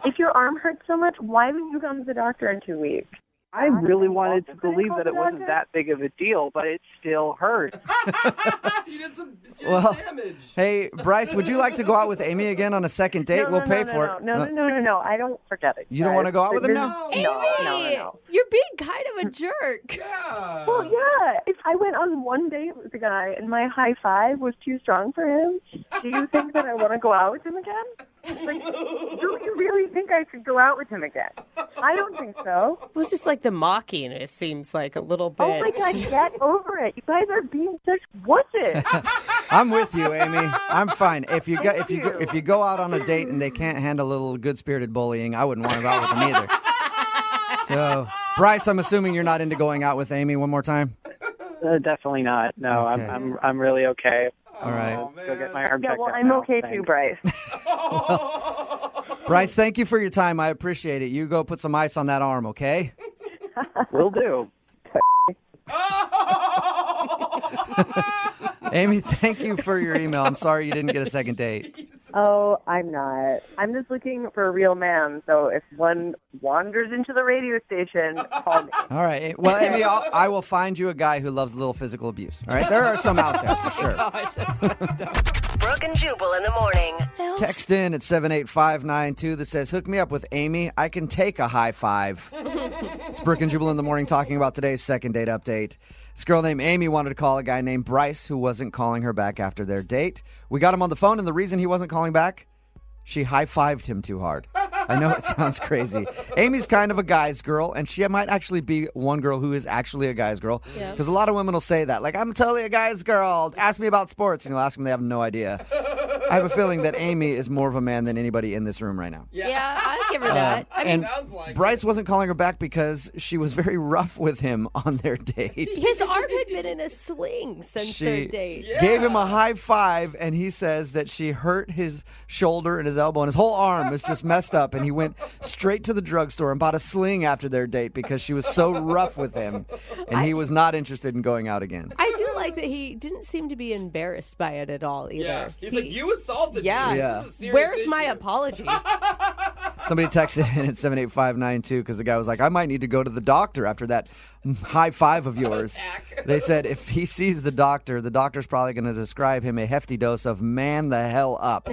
If your arm hurts so much, why haven't you gone to the doctor in 2 weeks? I really wanted to believe that it wasn't that big of a deal, but it still hurt. You did some serious damage. Hey, Bryce, would you like to go out with Amy again on a second date? We'll pay for it. No. I don't forget it. You don't want to go out with him now? No. You're being kind of a jerk. Yeah. Well, yeah. If I went on one date with a guy and my high five was too strong for him, do you think that I want to go out with him again? Like, do you really think I should go out with him again? I don't think so. Well, it's just like the mocking. It seems like a little bit. Oh my God, get over it! You guys are being such wusses. I'm with you, Amy. I'm fine. If you go out on a date and they can't handle a little good-spirited bullying, I wouldn't want to go out with them either. So, Bryce, I'm assuming you're not into going out with Amy one more time? Definitely not. No, Okay. I'm really okay. All right. Go get my arm checked out I'm now. okay Thanks. too, Bryce. Bryce, thank you for your time. I appreciate it. You go put some ice on that arm, okay? Will do. Amy, thank you for your email. I'm sorry you didn't get a second date. Oh, I'm not. I'm just looking for a real man. So if one wanders into the radio station, call me. All right. Well, Amy, I will find you a guy who loves a little physical abuse. All right? There are some out there for sure. Brooke and Jubal in the morning. Text in at 78592 that says, hook me up with Amy. I can take a high five. It's Brooke and Jubal in the morning talking about today's second date update. This girl named Amy wanted to call a guy named Bryce who wasn't calling her back after their date. We got him on the phone, and the reason he wasn't calling back, she high-fived him too hard. I know it sounds crazy. Amy's kind of a guy's girl, and she might actually be one girl who is actually a guy's girl. Because a lot of women will say that. Like, I'm totally a guy's girl. Ask me about sports. And you'll ask them, they have no idea. I have a feeling that Amy is more of a man than anybody in this room right now. Yeah, I'd give her that. I mean, sounds like Bryce wasn't calling her back because she was very rough with him on their date. his arm had been in a sling since their She date. gave him a high five, and he says that she hurt his shoulder and his elbow, and his whole arm is just messed up, and he went straight to the drugstore and bought a sling after their date because she was so rough with him, and he was not interested in going out again. I do like that he didn't seem to be embarrassed by it at all either. Yeah. He's like, you assaulted Yeah. me. Yeah. This is a serious Where's issue. my apology? Somebody texted in at 78592 because the guy was like, I might need to go to the doctor after that high five of yours. They said if he sees the doctor's probably going to describe him a hefty dose of man the hell up.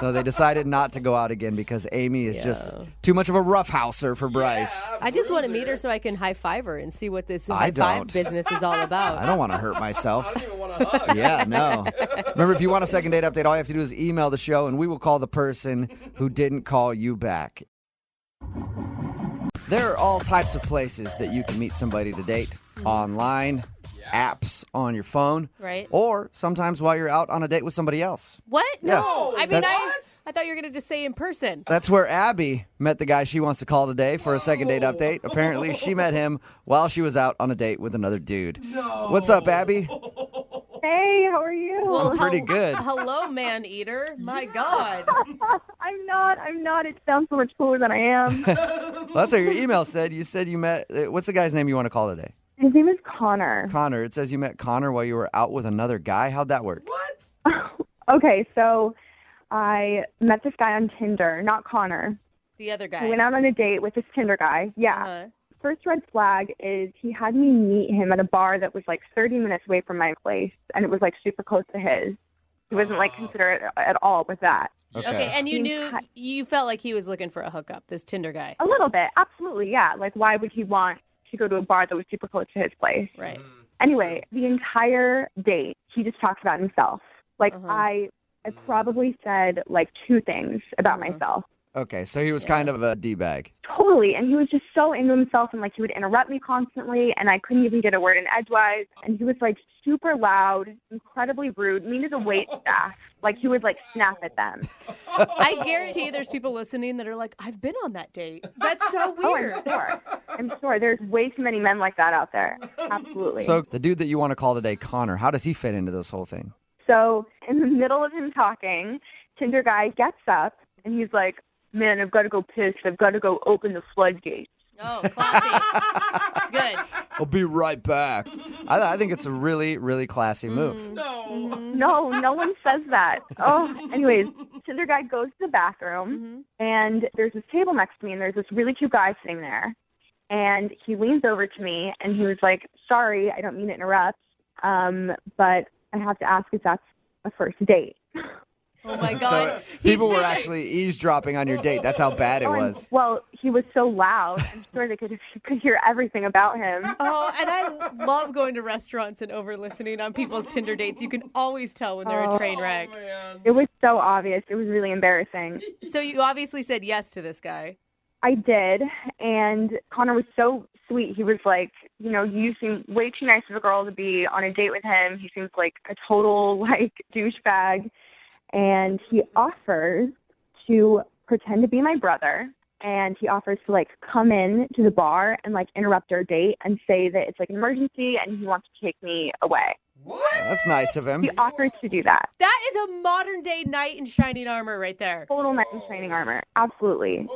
So they decided not to go out again because Amy is just too much of a roughhouser for Bryce. I just want to meet her so I can high five her and see what this I high five don't. business is all about. I don't want to hurt myself. I don't even want to hug. Yeah, no. Remember, if you want a second date update, all you have to do is email the show, and we will call the person who didn't call you back. There are all types of places that you can meet somebody to date. Online, apps on your phone, Right. or sometimes while you're out on a date with somebody else. What? Yeah. No. I mean, That's- I thought you were going to just say in person. That's where Abby met the guy she wants to call today for a second date update. Apparently, she met him while she was out on a date with another dude. No. What's up, Abby? Hey, how are you? Well, pretty good. Hello, man eater. My God. I'm not. It sounds so much cooler than I am. Well, that's what your email said. You said you met, what's the guy's name you want to call today? His name is Connor. Connor. It says you met Connor while you were out with another guy. How'd that work? Okay, so I met this guy on Tinder, not Connor. The other I guy. went out on a date with this Tinder guy. Yeah. Uh-huh. First red flag is he had me meet him at a bar that was like 30 minutes away from my place, and it was like super close to his. He wasn't like considerate at all with that. Okay, and you felt like he was looking for a hookup, this Tinder guy. A little bit, absolutely, yeah. Like, why would he want to go to a bar that was super close to his place? Right. Anyway, the entire date, he just talks about himself. Like, I probably said like 2 things about myself. Okay, so he was kind of a D-bag. Totally, and he was just so into himself, and like he would interrupt me constantly, and I couldn't even get a word in edgewise. And he was like super loud, incredibly rude, mean to the wait staff. Like he would like snap at them. I guarantee there's people listening that are like, I've been on that date. That's so weird. Oh, I'm sure. There's way too many men like that out there. Absolutely. So the dude that you want to call today, Connor, how does he fit into this whole thing? So in the middle of him talking, Tinder guy gets up, and he's like, man, I've got to go piss. I've got to go open the floodgates. Oh, classy. It's good. I'll be right back. I think it's a really, really classy move. No one says that. Oh, anyways, Tinder guy goes to the bathroom, and there's this table next to me, and there's this really cute guy sitting there. And he leans over to me and he was like, sorry, I don't mean to interrupt, but I have to ask if that's a first date. Oh my So God. people were actually eavesdropping on your date. That's how bad it was. Well, he was so loud. I'm sure they could hear everything about him. Oh, and I love going to restaurants and over listening on people's Tinder dates. You can always tell when they're a train wreck. It was so obvious. It was really embarrassing. So you obviously said yes to this guy. I did, and Connor was so sweet. He was like, you know, you seem way too nice of a girl to be on a date with him. He seems like a total, like, douchebag. And he offers to pretend to be my brother, and he offers to, like, come in to the bar and, like, interrupt our date and say that it's, like, an emergency and he wants to take me away. What? That's nice of him. He offers to do that. That is a modern day knight in shining armor right there. Total knight in shining armor. Absolutely.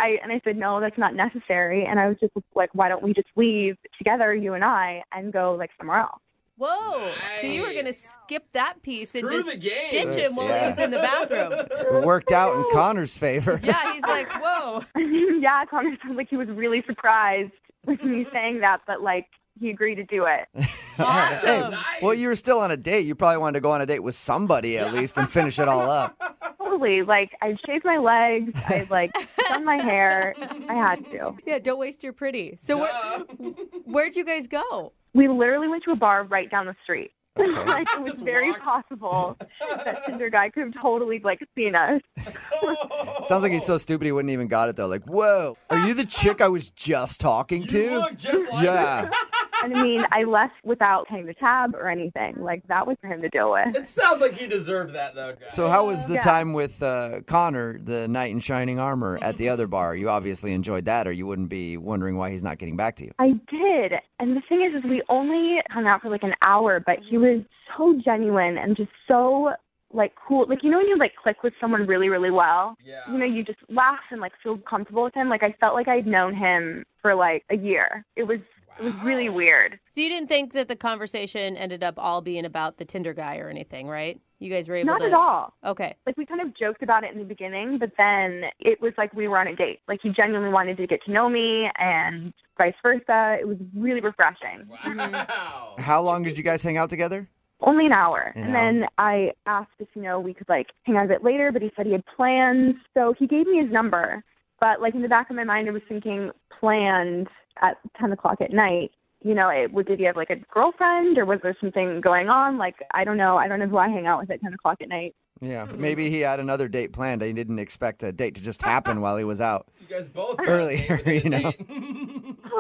I said, no, that's not necessary. And I was just like, why don't we just leave together, you and I, and go, like, somewhere else? Whoa. So you were going to skip that piece and Screw just the game. ditch him while he was in the bathroom. It worked out in Connor's favor. Yeah, he's like, whoa. Yeah, Connor sounded like he was really surprised with me saying that, but, like, he agreed to do it. Hey, well, you were still on a date. You probably wanted to go on a date with somebody at least and finish it all up. Totally. Like, I shaved my legs. I, like, done my hair. I had to. Yeah, don't waste your pretty. So where'd you guys go? We literally went to a bar right down the street. Like, it was very possible that Tinder guy could have totally, like, seen us. Sounds like he's so stupid he wouldn't even got it, though. Like, whoa, are you the chick I was just talking to? You look just like Yeah. her. And I mean, I left without paying the tab or anything. Like, that was for him to deal with. It sounds like he deserved that, though, guys. So how was the Yeah. time with Connor, the knight in shining armor, at the other bar? You obviously enjoyed that, or you wouldn't be wondering why he's not getting back to you. I did. And the thing is we only hung out for like an hour, but he was so genuine and just so, like, cool. Like, you know when you, like, click with someone really, really well? Yeah. You know, you just laugh and, like, feel comfortable with him. Like, I felt like I'd known him for, like, a year. It was really weird. So you didn't think that the conversation ended up all being about the Tinder guy or anything, right? You guys were able Not to... at all. Okay. Like, we kind of joked about it in the beginning, but then it was like we were on a date. Like, he genuinely wanted to get to know me and vice versa. It was really refreshing. Wow. How long did you guys hang out together? Only an hour. An And hour. then I asked if, you know, we could, like, hang out a bit later, but he said he had plans. So he gave me his number. But, like, in the back of my mind, I was thinking planned at 10 o'clock at night. You know, did he have, like, a girlfriend, or was there something going on? Like, I don't know. I don't know who I hang out with at 10 o'clock at night. Yeah, maybe he had another date planned. He didn't expect a date to just happen while he was out You guys both earlier, you know.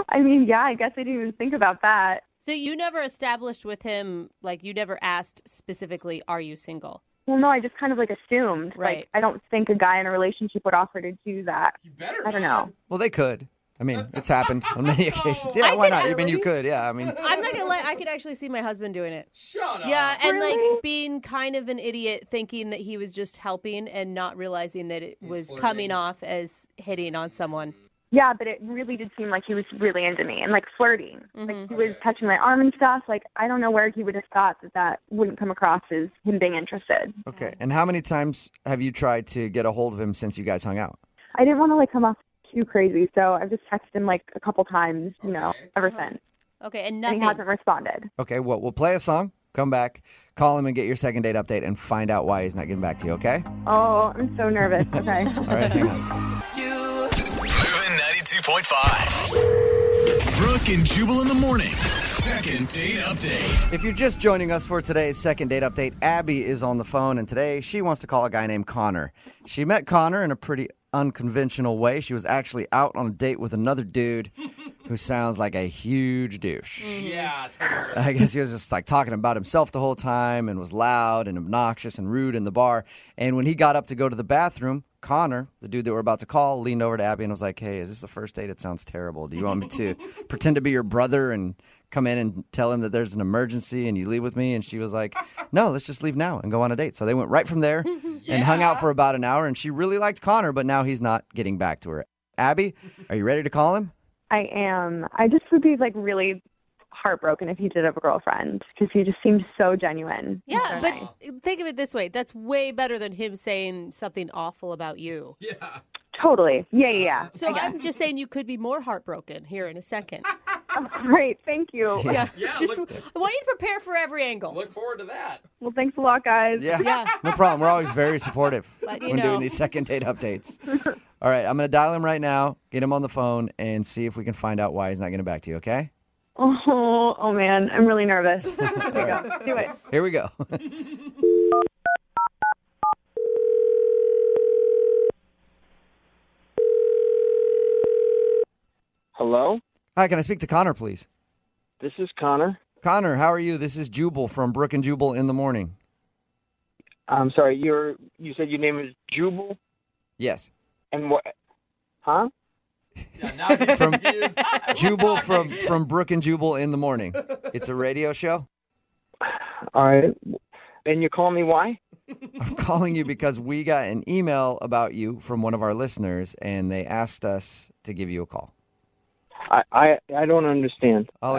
I mean, yeah, I guess I didn't even think about that. So you never established with him, like, you never asked specifically, are you single? Well, no, I just kind of, like, assumed. Right. Like, I don't think a guy in a relationship would offer to do that. You better I don't not. know. Well, they could. I mean, it's happened on many occasions. Yeah, why not? I mean, you could. Yeah, I mean, I'm not going to lie. I could actually see my husband doing it. Shut up. Yeah, and, Really? like, being kind of an idiot thinking that he was just helping and not realizing that it was flirting. coming off as hitting on someone. Yeah, but it really did seem like he was really into me and, like, flirting. Mm-hmm. Like, he was touching my arm and stuff. Like, I don't know where he would have thought that wouldn't come across as him being interested. okay. And how many times have you tried to get a hold of him since you guys hung out? I didn't want to, like, come off too crazy, so I've just texted him, like, a couple times, you know, ever since. Okay, and And nothing. he hasn't responded. Okay, well, we'll play a song, come back, call him and get your second date update and find out why he's not getting back to you, okay? Oh, I'm so nervous. Okay. All right, hang on. Moving 92.5. Brooke and Jubal in the mornings. Second date update. If you're just joining us for today's second date update, Abby is on the phone, and today she wants to call a guy named Connor. She met Connor in a pretty unconventional way. She was actually out on a date with another dude who sounds like a huge douche. Yeah, totally. I guess he was just like talking about himself the whole time and was loud and obnoxious and rude in the bar. And when he got up to go to the bathroom, Connor, the dude that we're about to call, leaned over to Abby and was like, hey, is this the first date? It sounds terrible. Do you want me to pretend to be your brother and come in and tell him that there's an emergency and you leave with me? And she was like, no, let's just leave now and go on a date. So they went right from there and hung out for about an hour. And she really liked Connor, but now he's not getting back to her. Abby, are you ready to call him? I am. I just would be, like, really heartbroken if he did have a girlfriend, because he just seemed so genuine. Yeah, So but nice. think of it this way. That's way better than him saying something awful about you. Yeah. Totally. Yeah. So I'm just saying you could be more heartbroken here in a second. Oh, great. Thank you. Yeah. I want you to prepare for every angle. Look forward to that. Well, thanks a lot, guys. Yeah. No problem. We're always very supportive Let you when know. doing these second date updates. All right, I'm going to dial him right now, get him on the phone, and see if we can find out why he's not getting back to you, okay? Oh man, I'm really nervous. Here we go. Do it. Here we go. Hello? Hi, can I speak to Connor, please? This is Connor. Connor, how are you? This is Jubal from Brooke and Jubal in the morning. I'm sorry, you said your name is Jubal? Yes. And what? Huh? From Jubal from Brooke and Jubal in the morning. It's a radio show. All right. And you're calling me why? I'm calling you because we got an email about you from one of our listeners, and they asked us to give you a call. I don't understand. I'll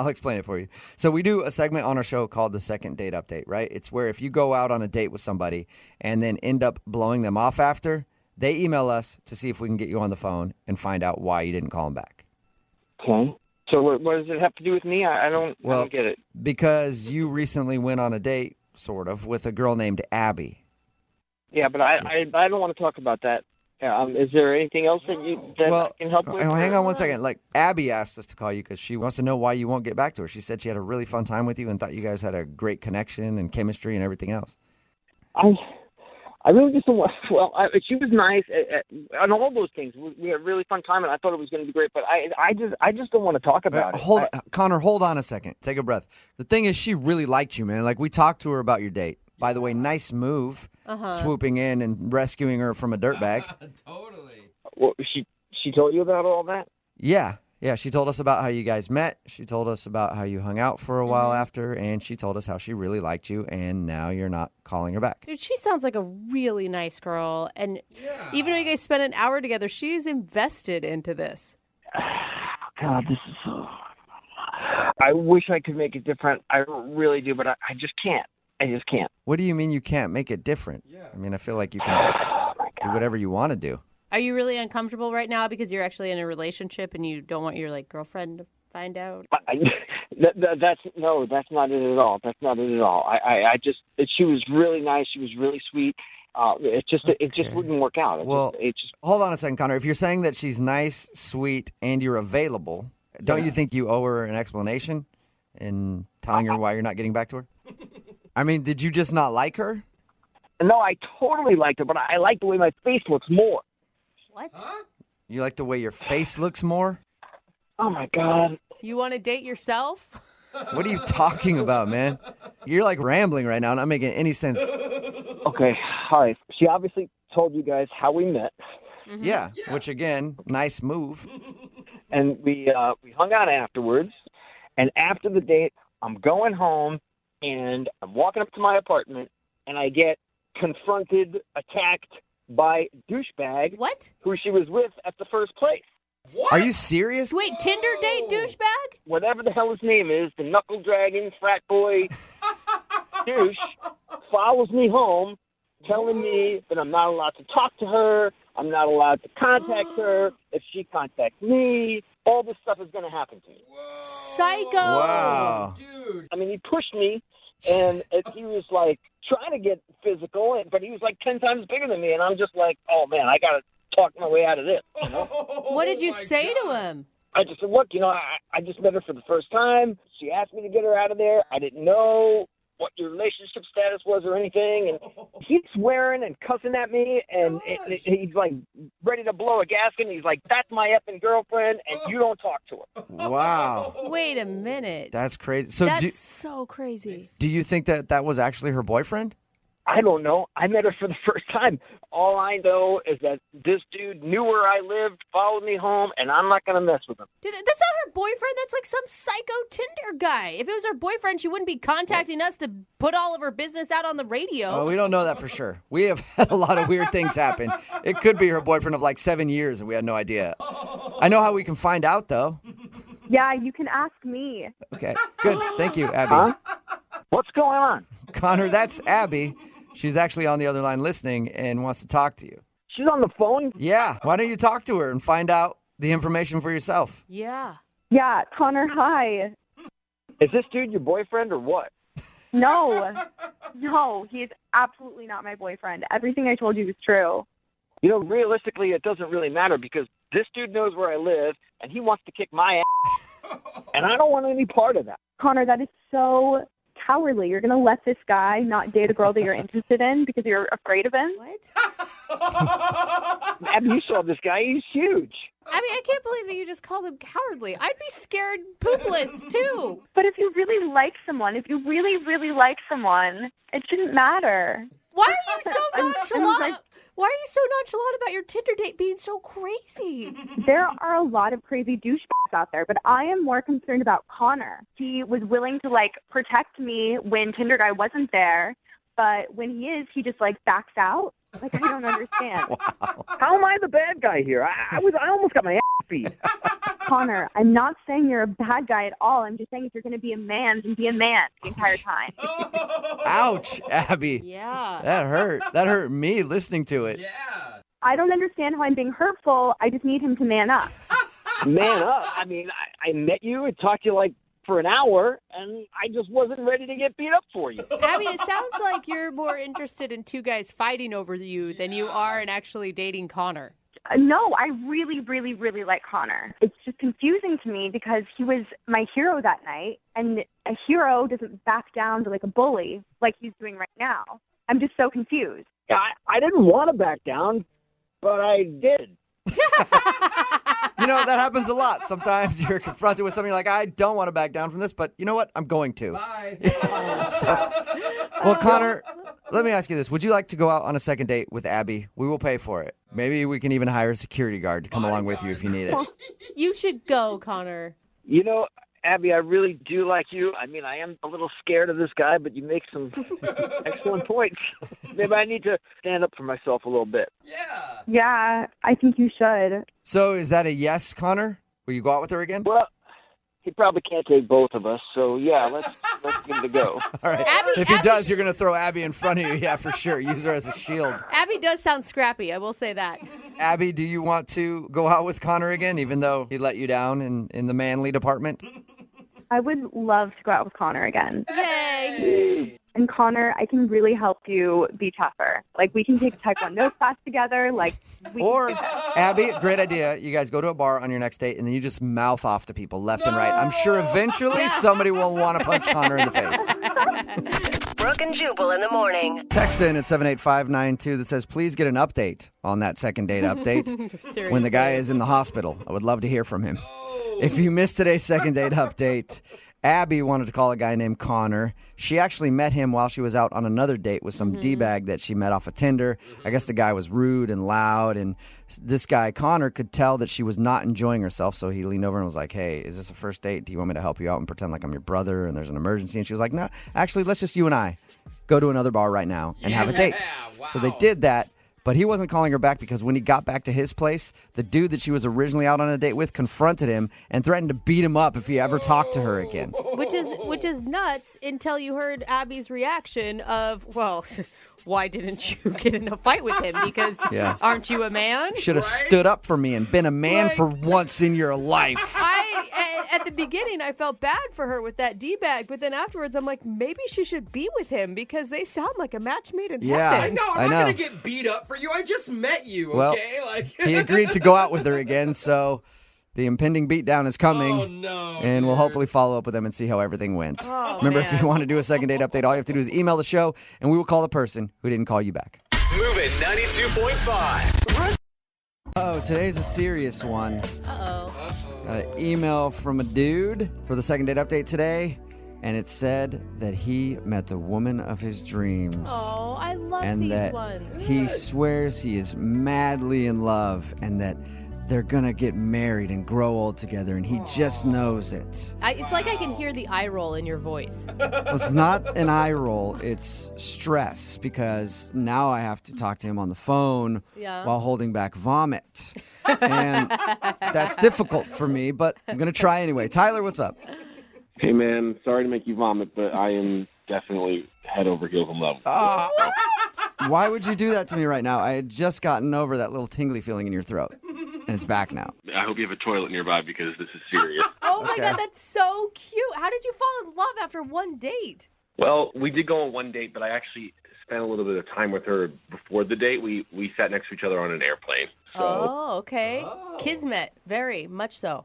explain it for you. So we do a segment on our show called the Second Date Update, right? It's where if you go out on a date with somebody and then end up blowing them off after, they email us to see if we can get you on the phone and find out why you didn't call them back. Okay. So what does it have to do with me? I don't get it. Because you recently went on a date, sort of, with a girl named Abby. Yeah, but I don't want to talk about that. Is there anything else that I can help with? Hang on one second. Like, Abby asked us to call you because she wants to know why you won't get back to her. She said she had a really fun time with you and thought you guys had a great connection and chemistry and everything else. I really just don't want. Well, she was nice on all those things. We had a really fun time, and I thought it was going to be great. But I just don't want to talk about it. Connor, hold on a second. Take a breath. The thing is, she really liked you, man. Like, we talked to her about your date. By the way, nice move, swooping in and rescuing her from a dirtbag. Totally. Well, she told you about all that? Yeah. She told us about how you guys met. She told us about how you hung out for a while after, and she told us how she really liked you, and now you're not calling her back. Dude, she sounds like a really nice girl. And even though you guys spent an hour together, she's invested into this. God, this is so... I wish I could make it different. I really do, but I just can't. I just can't. What do you mean you can't make it different? Yeah. I mean, I feel like you can do whatever you want to do. Are you really uncomfortable right now because you're actually in a relationship and you don't want your girlfriend to find out? That's not it at all. That's not it at all. She was really nice. She was really sweet. It just wouldn't work out. Hold on a second, Connor. If you're saying that she's nice, sweet, and you're available, don't you think you owe her an explanation in telling her why you're not getting back to her? I mean, did you just not like her? No, I totally liked her, but I like the way my face looks more. What? You like the way your face looks more? Oh, my God. You want to date yourself? What are you talking about, man? You're rambling right now, not making any sense. Okay, all right. She obviously told you guys how we met. Mm-hmm. Yeah, which again, nice move. And we hung out afterwards. And after the date, I'm going home, and I'm walking up to my apartment, and I get confronted, attacked by douchebag. What? Who she was with at the first place. What? Are you serious? Wait, Tinder date douchebag? Whatever the hell his name is, the knuckle dragging frat boy douche follows me home, telling me that I'm not allowed to talk to her, I'm not allowed to contact her. If she contacts me, all this stuff is going to happen to me. Psycho. Wow. Dude. I mean, he pushed me, and he was trying to get physical, but he was 10 times bigger than me, and I'm just like, oh man, I got to talk my way out of this. You know? What did you say to him? I just said, look, I just met her for the first time. She asked me to get her out of there. I didn't know what your relationship status was or anything. And he's swearing and cussing at me, and he's ready to blow a gasket. And he's like, that's my effing girlfriend, and you don't talk to her. Wow. Wait a minute. That's crazy. That's so crazy. Do you think that was actually her boyfriend? I don't know. I met her for the first time. All I know is that this dude knew where I lived, followed me home, and I'm not going to mess with him. Dude, that's not her boyfriend. That's some psycho Tinder guy. If it was her boyfriend, she wouldn't be contacting us to put all of her business out on the radio. Well, we don't know that for sure. We have had a lot of weird things happen. It could be her boyfriend of 7 years, and we had no idea. I know how we can find out, though. Yeah, you can ask me. Okay, good. Thank you, Abby. Huh? What's going on? Connor, that's Abby. She's actually on the other line listening and wants to talk to you. She's on the phone? Yeah. Why don't you talk to her and find out the information for yourself? Yeah. Yeah, Connor, hi. Is this dude your boyfriend or what? No, he is absolutely not my boyfriend. Everything I told you is true. You know, realistically, it doesn't really matter because this dude knows where I live, and he wants to kick my ass, and I don't want any part of that. Connor, that is so cowardly. You're going to let this guy not date a girl that you're interested in because you're afraid of him? What? Abby, you saw this guy. He's huge. I mean, I can't believe that you just called him cowardly. I'd be scared poopless, too. But if you really like someone, it shouldn't matter. Why are you so nonchalant? Why are you so nonchalant about your Tinder date being so crazy? There are a lot of crazy douchebags out there, but I am more concerned about Connor. He was willing to, protect me when Tinder guy wasn't there, but when he is, he just, backs out. I don't understand. Wow. How am I the bad guy here? I almost got my ass beat. Connor, I'm not saying you're a bad guy at all. I'm just saying if you're going to be a man, then be a man the entire time. Ouch, Abby. Yeah. That hurt. That hurt me listening to it. Yeah. I don't understand how I'm being hurtful. I just need him to man up. Man up? I mean, I met you and talked to you for an hour, and I just wasn't ready to get beat up for you. Abby, it sounds like you're more interested in two guys fighting over you than you are in actually dating Connor. No, I really, really, really like Connor. It's just confusing to me because he was my hero that night, and a hero doesn't back down to a bully like he's doing right now. I'm just so confused. Yeah, I didn't want to back down, but I did. You know, that happens a lot. Sometimes you're confronted with something like, I don't want to back down from this, but you know what? I'm going to. Bye. Well, Connor, let me ask you this. Would you like to go out on a second date with Abby? We will pay for it. Maybe we can even hire a security guard to come along with you if you need it. You should go, Connor. You know, Abby, I really do like you. I mean, I am a little scared of this guy, but you make some excellent points. Maybe I need to stand up for myself a little bit. Yeah, I think you should. So is that a yes, Connor? Will you go out with her again? Well, he probably can't take both of us, so yeah, let's give it a go. All right. If he does, you're going to throw Abby in front of you. Yeah, for sure. Use her as a shield. Abby does sound scrappy, I will say that. Abby, do you want to go out with Connor again, even though he let you down in the manly department? I would love to go out with Connor again. Yay! And Connor, I can really help you be tougher. We can take a Taekwondo class together. Or, Abby, great idea. You guys go to a bar on your next date, and then you just mouth off to people left and right. I'm sure eventually somebody will want to punch Connor in the face. Brooke and Jubal in the morning. Text in at 78592 that says, please get an update on that second date update when the guy is in the hospital. I would love to hear from him. If you missed today's second date update, Abby wanted to call a guy named Connor. She actually met him while she was out on another date with some D-bag that she met off of Tinder. I guess the guy was rude and loud, and this guy, Connor, could tell that she was not enjoying herself, so he leaned over and was like, hey, is this a first date? Do you want me to help you out and pretend like I'm your brother and there's an emergency? And she was like, no, actually, let's just you and I go to another bar right now and have a date. Wow. So they did that. But he wasn't calling her back because when he got back to his place, the dude that she was originally out on a date with confronted him and threatened to beat him up if he ever talked to her again. Which is nuts until you heard Abby's reaction of, well, why didn't you get in a fight with him? Because aren't you a man? Should have stood up for me and been a man for once in your life. At the beginning, I felt bad for her with that D-bag, but then afterwards, I'm like, maybe she should be with him because they sound like a match made in heaven. I'm not going to get beat up for you. I just met you, okay? Well, he agreed to go out with her again, so the impending beatdown is coming. Oh, no. And we'll hopefully follow up with them and see how everything went. Oh, Remember, man. if you want to do a second date update, all you have to do is email the show, and we will call the person who didn't call you back. Moving 92.5. Oh, today's a serious one. Uh-oh. Got an email from a dude for the second date update today, and it said that he met the woman of his dreams. Oh, I love and these that ones. he swears he is madly in love and that they're going to get married and grow old together, and he just knows it. It's like I can hear the eye roll in your voice. It's not an eye roll, it's stress, because now I have to talk to him on the phone while holding back vomit. And that's difficult for me, but I'm going to try anyway. Tyler, what's up? Hey, man, sorry to make you vomit, but I am definitely head over heels in love. Why would you do that to me right now? I had just gotten over that little tingly feeling in your throat, and it's back now. I hope you have a toilet nearby because this is serious. Oh my God, that's so cute. How did you fall in love after one date? Well, we did go on one date, but I actually spent a little bit of time with her before the date. We sat next to each other on an airplane. So Oh, okay. Kismet, very much so.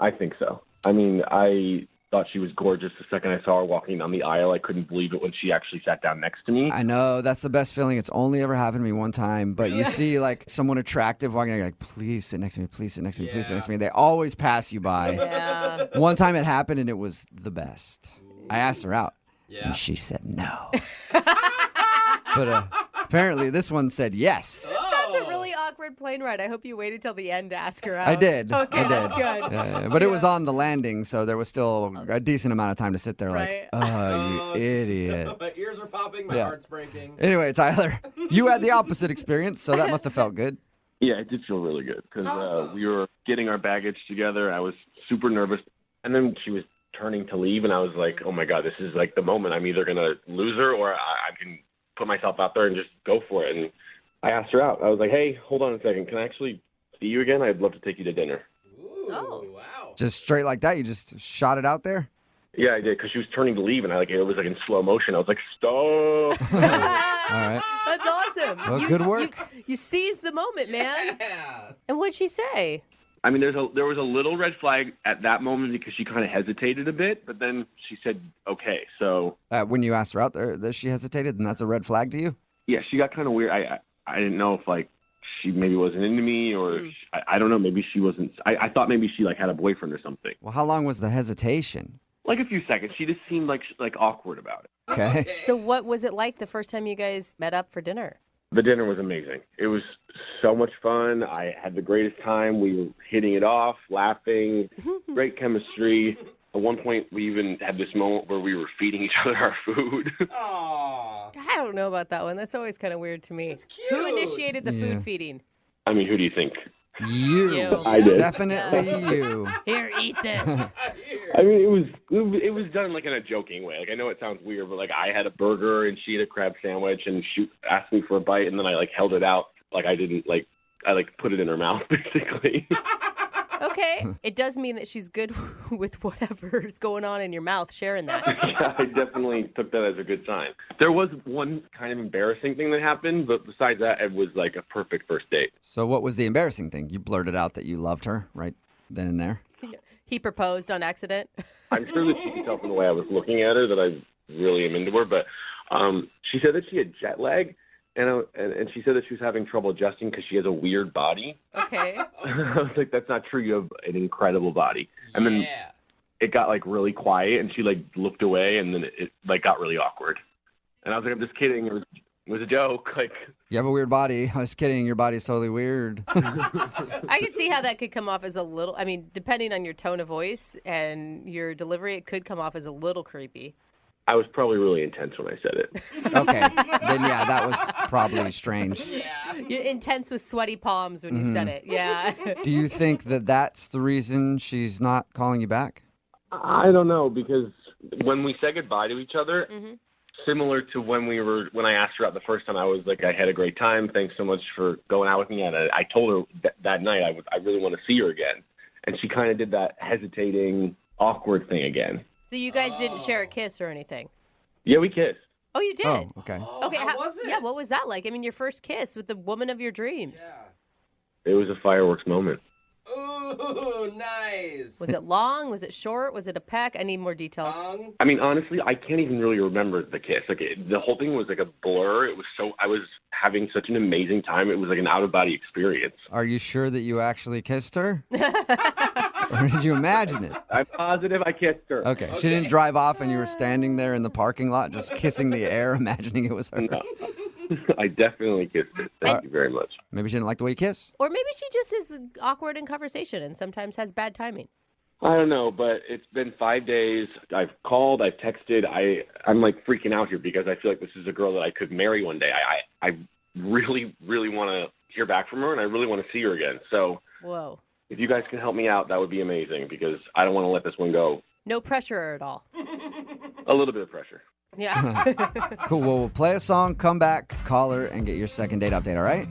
I think so. I mean, I thought she was gorgeous the second I saw her walking down the aisle. I couldn't believe it when she actually sat down next to me. I know, that's the best feeling. It's only ever happened to me one time, but you see like someone attractive walking, you're like, please sit next to me, please sit next to me, please sit next to me. They always pass you by. Yeah. One time it happened and it was the best. I asked her out, and she said no. But apparently this one said yes. That's a really awkward plane ride. I hope you waited till the end to ask her out. I did. Okay, I did. that's good. But it was on the landing, so there was still a decent amount of time to sit there Right. like, oh, you idiot. My ears are popping. My heart's breaking. Anyway, Tyler, you had the opposite experience, so that must have felt good. Yeah, it did feel really good because we were getting our baggage together. I was super nervous. And then she was turning to leave, and I was like, oh, my God, this is like the moment. I'm either going to lose her or I can put myself out there and just go for it. And I asked her out. I was like, hey, hold on a second. Can I actually see you again? I'd love to take you to dinner. Oh, wow. Just straight like that? You just shot it out there? Yeah, I did, because she was turning to leave, and it was like in slow motion. I was like, stop. All right. That's awesome. Well, good work. You seized the moment, man. And what'd she say? I mean, there was a little red flag at that moment because she kind of hesitated a bit, but then she said, okay. So When you asked her out there, that she hesitated, and that's a red flag to you? yeah, she got kind of weird. I didn't know if like she maybe wasn't into me or I don't know. Maybe she wasn't. I thought maybe she like had a boyfriend or something. Well, how long was the hesitation? Like a few seconds. She just seemed like awkward about it. Okay. So what was it like the first time you guys met up for dinner? The dinner was amazing. It was so much fun. I had the greatest time. We were hitting it off, laughing, great chemistry. At one point, we even had this moment where we were feeding each other our food. Aww. I don't know about that one. That's always kind of weird to me. Who initiated the food feeding? I mean, who do you think? You. I did. Definitely you. Here, eat this. I mean, it was done like in a joking way. Like I know it sounds weird, but like I had a burger and she had a crab sandwich, and she asked me for a bite, and then I like held it out like I didn't like I like put it in her mouth basically. Okay. It does mean that she's good with whatever is going on in your mouth, sharing that. Yeah, I definitely took that as a good sign. There was one kind of embarrassing thing that happened, but besides that, it was like a perfect first date. So what was the embarrassing thing? You blurted out that you loved her right then and there? He proposed on accident. I'm sure that she could tell from the way I was looking at her that I really am into her, but she said that she had jet lag, and she said that she was having trouble adjusting because she has a weird body. Okay. I was like, that's not true. You have an incredible body. And then it got like really quiet, and she like looked away, and then it like got really awkward. And I was like, I'm just kidding. It was a joke. Like, you have a weird body. I was kidding. Your body's totally weird. I could see how that could come off as a little, I mean, depending on your tone of voice and your delivery, it could come off as a little creepy. I was probably really intense when I said it. Okay. Then, yeah, that was probably strange. You're intense with sweaty palms when you said it. Yeah. Do you think that that's the reason she's not calling you back? I don't know, because when we said goodbye to each other, similar to when I asked her out the first time, I was like, I had a great time. Thanks so much for going out with me. And I told her that night I really want to see her again. And she kind of did that hesitating, awkward thing again. So you guys didn't share a kiss or anything? Yeah, we kissed. Oh, you did? Oh, okay. Okay, how was it? Yeah, what was that like? I mean, your first kiss with the woman of your dreams. It was a fireworks moment. Ooh, nice. Was it long? Was it short? Was it a peck? I need more details. I mean, honestly, I can't even really remember the kiss. Like the whole thing was like a blur. It was I was having such an amazing time. It was like an out-of-body experience. Are you sure that you actually kissed her? Or did you imagine it? I'm positive I kissed her. Okay. She didn't drive off and you were standing there in the parking lot just kissing the air, imagining it was her. No. I definitely kissed her. Thank you very much. Maybe she didn't like the way you kiss. Or maybe she just is awkward in conversation and sometimes has bad timing. I don't know, but it's been 5 days. I've called, I've texted. I'm like freaking out here because I feel like this is a girl that I could marry one day. I really, really want to hear back from her, and I really want to see her again. So Whoa. If you guys can help me out, that would be amazing because I don't want to let this one go. No pressure at all. A little bit of pressure. Yeah. Cool. Well, we'll play a song, come back, call her, and get your second date update, all right?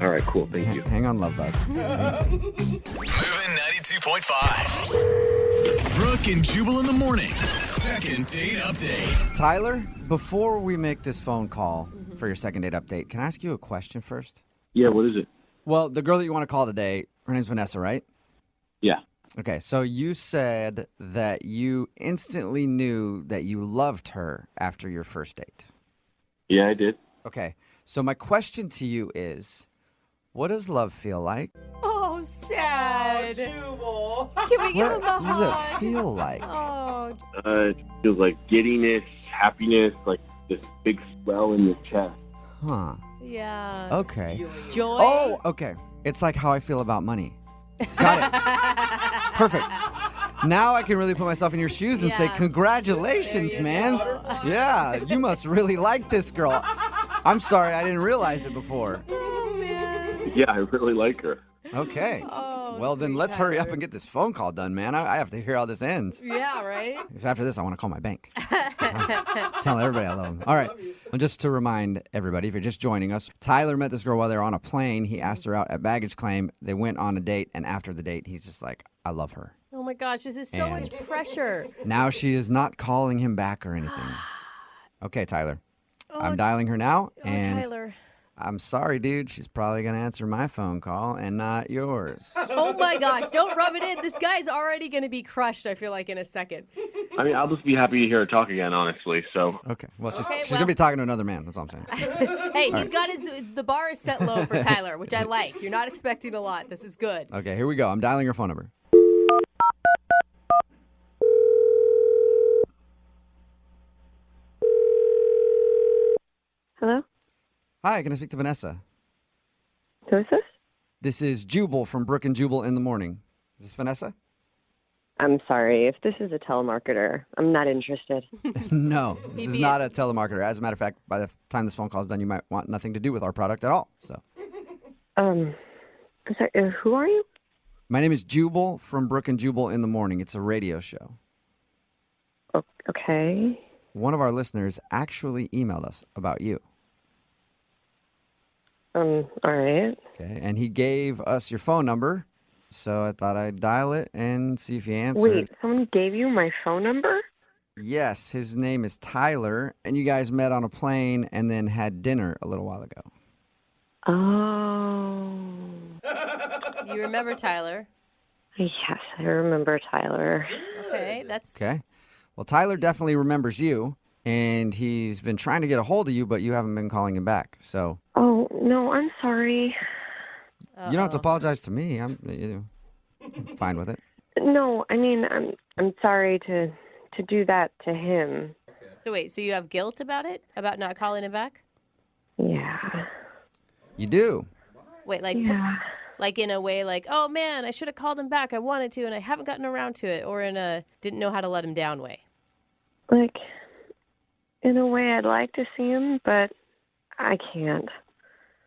All right, cool. Thank you. Hang on, love bug. Moving 92.5. Brooke and Jubal in the mornings. Second date update. Tyler, before we make this phone call for your second date update, can I ask you a question first? Yeah, what is it? Well, the girl that you want to call today, her name's Vanessa, right? Yeah. Okay, so you said that you instantly knew that you loved her after your first date. Yeah, I did. Okay, so my question to you is, what does love feel like? Oh, sad. Jubal. Can we give him a What does it hug? feel like? Oh, It feels like giddiness, happiness, like this big swell in your chest. Huh. yeah. Okay. Joy. Oh, okay. It's like how I feel about money. Got it. Perfect. Now I can really put myself in your shoes and say, Yeah. congratulations, man. Yeah, you must really like this girl. I'm sorry, I didn't realize it before. Yeah, I really like her. Okay. Oh, Well, then let's hurry up and get this phone call done, man. I have to hear how this ends. Yeah, right? Because after this, I want to call my bank. Tell everybody I love them. All right. And just to remind everybody, if you're just joining us, Tyler met this girl while they were on a plane. He asked her out at baggage claim. They went on a date, and after the date, he's just like, I love her. Oh my gosh, this is so much pressure. Now she is not calling him back or anything. Okay, Tyler. I'm Oh, dialing her now, and Tyler. I'm sorry, dude. She's probably going to answer my phone call and not yours. Oh my gosh, don't rub it in. This guy's already going to be crushed, I feel like, in a second. I mean, I'll just be happy to hear her talk again, honestly. So. Okay. Well, she's Okay, going well- to be talking to another man. That's all I'm saying. Hey, All he's got the bar is set low for Tyler, which I like. You're not expecting a lot. This is good. Okay, here we go. I'm dialing her phone number. Hello? Hi, can I speak to Vanessa? Who is this? This is Jubal from Brooke and Jubal in the morning. Is this Vanessa? I'm sorry. If this is a telemarketer, I'm not interested. No, this is not a telemarketer. As a matter of fact, by the time this phone call is done, you might want nothing to do with our product at all. So, I'm sorry, who are you? my name is Jubal from Brooke and Jubal in the morning. It's a radio show. Okay. One of our listeners actually emailed us about you. All right. Okay, and he gave us your phone number, so I thought I'd dial it and see if you answered. Wait, someone gave you my phone number? Yes, his name is Tyler, and you guys met on a plane and then had dinner a little while ago. Oh. You remember Tyler? Yes, I remember Tyler. Okay, that's Okay. Well, Tyler definitely remembers you, and he's been trying to get a hold of you, but you haven't been calling him back. So Oh, no, I'm sorry. you don't have to apologize to me. I'm fine with it. No, I mean, I'm sorry to do that to him. So wait, so you have guilt about it? About not calling him back? Yeah. You do. Wait, like Yeah. like in a way like, oh man, I should have called him back. I wanted to and I haven't gotten around to it, or in a didn't know how to let him down way. Like, in a way, I'd like to see him, but I can't.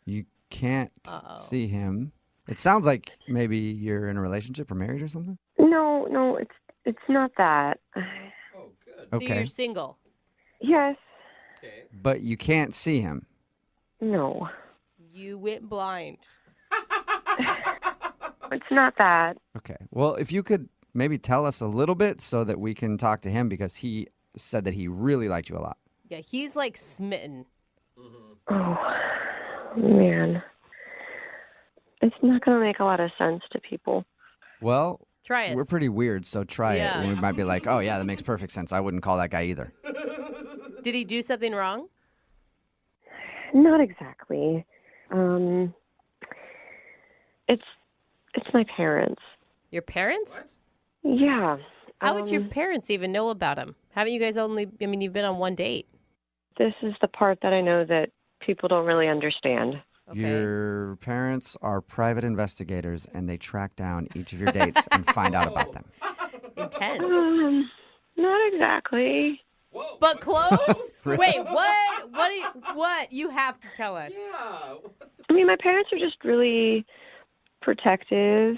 You can't see him. It sounds like maybe you're in a relationship or married or something. No, it's not that. So Okay. you're single. Yes. But you can't see him. No. You went blind. It's not that. Okay. Well, if you could maybe tell us a little bit so that we can talk to him, because he said that he really liked you a lot. Yeah, he's like smitten. Oh, man. It's not going to make a lot of sense to people. Well, Try us. we're pretty weird, so try it. Yeah. And we might be like, oh, yeah, that makes perfect sense. I wouldn't call that guy either. Did he do something wrong? Not exactly. It's my parents. Your parents? Yeah. How would your parents even know about him? Haven't you guys you've been on one date. This is the part that I know that people don't really understand. Your parents are private investigators, and they track down each of your dates and find out about them. Intense. Not exactly. But close? Wait, what? What? You have to tell us. I mean, my parents are just really protective.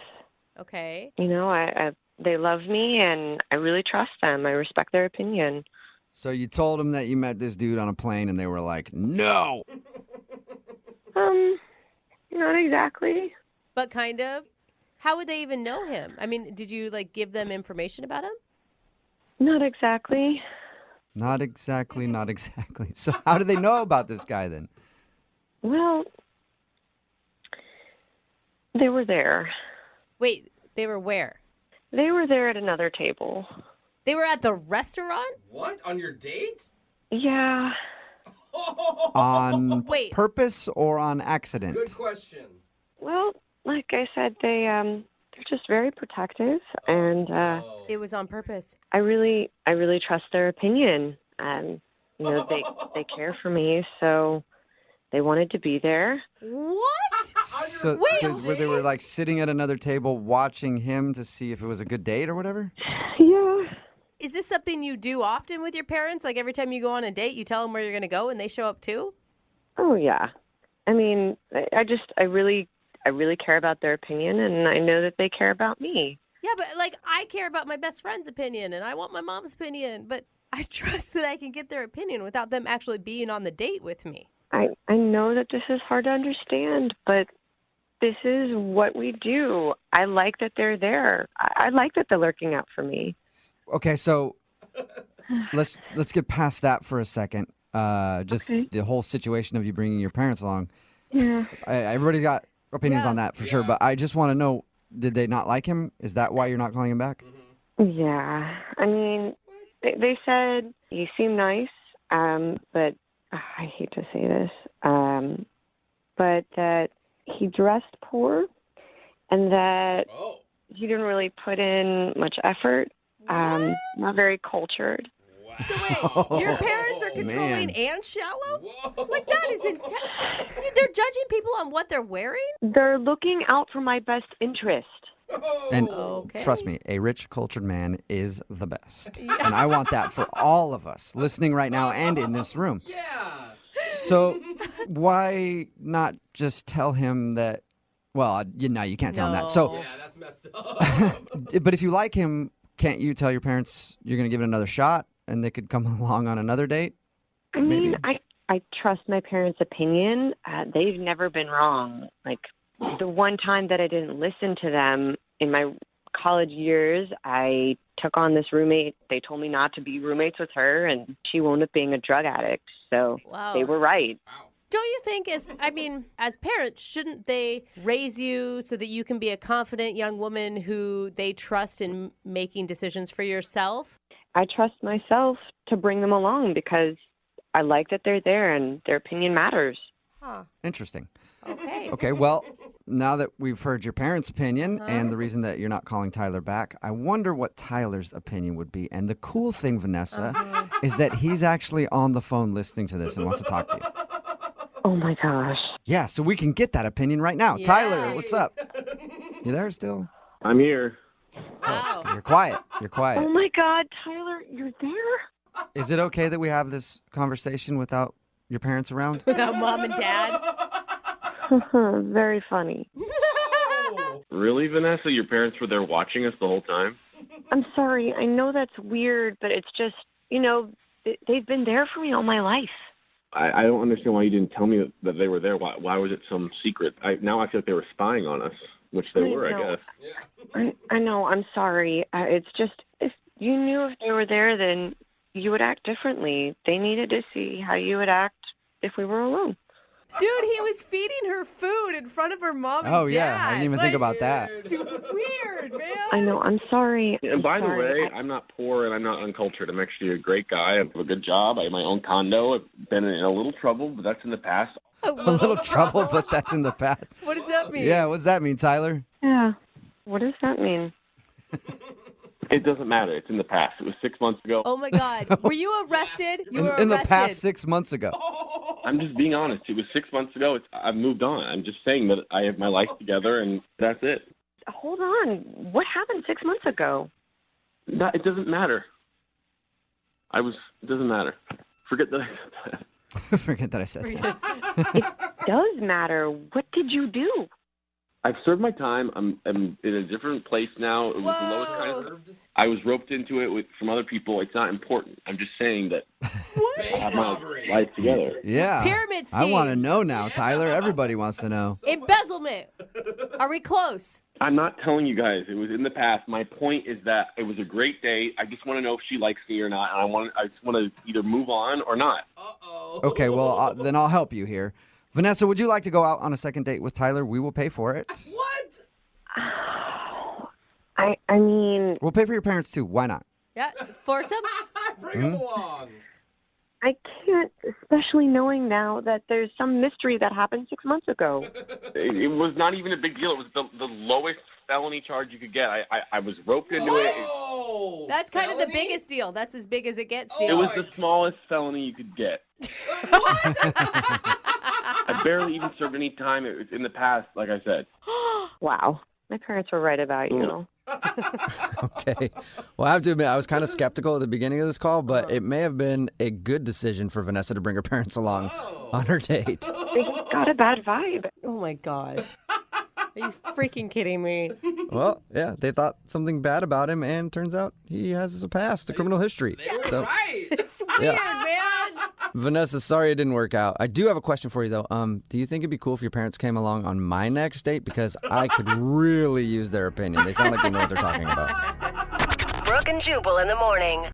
Okay. You know, they love me, and I really trust them. I respect their opinion. So you told them that you met this dude on a plane, and they were like, "No." Not exactly. But kind of. How would they even know him? I mean, did you like give them information about him? Not exactly. Not exactly, not exactly. So how do they know about this guy then? Well, they were there. Wait, they were where? They were there at another table. They were at the restaurant? What? On your date? Yeah. On purpose or on accident? Good question. Well, like I said, they're just very protective, and It was on purpose. I really trust their opinion. They care for me, so they wanted to be there. What? So where they were like sitting at another table watching him to see if it was a good date or whatever? Yeah. Is this something you do often with your parents? Like every time you go on a date, you tell them where you're going to go and they show up too? Oh yeah. I mean, I really care about their opinion, and I know that they care about me. Yeah, but like I care about my best friend's opinion and I want my mom's opinion, but I trust that I can get their opinion without them actually being on the date with me. I know that this is hard to understand, but this is what we do. I like that they're there. I like that they're lurking out for me. Okay, so let's get past that for a second. The whole situation of you bringing your parents along. Yeah. Everybody's got opinions on that for sure, but I just want to know, did they not like him? Is that why you're not calling him back? Yeah. I mean, they said you seem nice, but I hate to say this, but that he dressed poor and that he didn't really put in much effort. Not very cultured. So wait, your parents are controlling man. and shallow? Like that is intense. They're judging people on what they're wearing? They're looking out for my best interest. And Okay. trust me, a rich, cultured man is the best. And I want that for all of us listening right now and in this room. Yeah. So why not just tell him that, well, you can't tell him that. So, Yeah, that's messed up. but if you like him, can't you tell your parents you're going to give it another shot and they could come along on another date? I mean, I trust my parents' opinion. They've never been wrong. Like, the one time that I didn't listen to them in my college years, I took on this roommate. They told me not to be roommates with her, and she wound up being a drug addict. So they were right. Don't you think, as parents, shouldn't they raise you so that you can be a confident young woman who they trust in making decisions for yourself? I trust myself to bring them along because I like that they're there and their opinion matters. Huh. Interesting. Okay. Okay, well, now that we've heard your parents' opinion and the reason that you're not calling Tyler back, I wonder what Tyler's opinion would be. And the cool thing, Vanessa, is that he's actually on the phone listening to this and wants to talk to you. Oh, my gosh. Yeah, so we can get that opinion right now. Yay. Tyler, what's up? You there still? I'm here. Wow. You're quiet. You're quiet. Oh, my God, Tyler, you're there? Is it okay that we have this conversation without your parents around? Without mom and dad? Very funny. Really, Vanessa? Your parents were there watching us the whole time? I'm sorry. I know that's weird, but it's just, they've been there for me all my life. I don't understand why you didn't tell me that they were there. Why was it some secret? Now I feel like they were spying on us, which they were, I guess. I know. I'm sorry. It's just, if you knew if they were there, then you would act differently. They needed to see how you would act if we were alone. Dude, he was feeding her food in front of her mom and dad. Oh, yeah. I didn't even think about that. Weird, man. I know. I'm sorry. And by the sorry. way, I'm not poor and I'm not uncultured. I'm actually a great guy. I have a good job. I have my own condo. I've been in a little trouble, but that's in the past. A little trouble, but that's in the past. What does that mean? Yeah, what does that mean, Tyler? Yeah. What does that mean? It doesn't matter. It's in the past. It was 6 months ago. Oh, my God. Were you arrested? You were In the arrested. past 6 months ago. I'm just being honest. It was 6 months ago. I've moved on. I'm just saying that I have my life together, and that's it. Hold on. What happened 6 months ago? It doesn't matter. It doesn't matter. Forget that I said that. Forget that I said that. It does matter. What did you do? I've served my time. I'm in a different place now. It was the lowest kind of. I was roped into it from other people. It's not important. I'm just saying that I have my life together. Yeah. Pyramid I want to scheme. know now, Tyler. Everybody wants to know. Embezzlement. Are we close? I'm not telling you guys. It was in the past. My point is that it was a great date. I just want to know if she likes me or not. And I just want to either move on or not. Okay, well, then I'll help you here. Vanessa, would you like to go out on a second date with Tyler? We will pay for it. What? I mean, We'll pay for your parents, too. Why not? Yeah, foursome? Bring him along. I can't, especially knowing now that there's some mystery that happened 6 months ago. It was not even a big deal. It was the lowest felony charge you could get. I was roped into it. That's kind of the biggest deal. That's as big as it gets, deal. It was the smallest felony you could get. I barely even served any time. It was in the past, like I said. Wow. My parents were right about you. Okay. Well, I have to admit, I was kind of skeptical at the beginning of this call, but it may have been a good decision for Vanessa to bring her parents along on her date. They got a bad vibe. Oh, my God. Are you freaking kidding me? Well, yeah, they thought something bad about him, and turns out he has a past, a criminal history. So, It's weird, man. Vanessa, sorry it didn't work out. I do have a question for you, though. Do you think it'd be cool if your parents came along on my next date? Because I could really use their opinion. They sound like they know what they're talking about. Brooke and Jubal in the morning.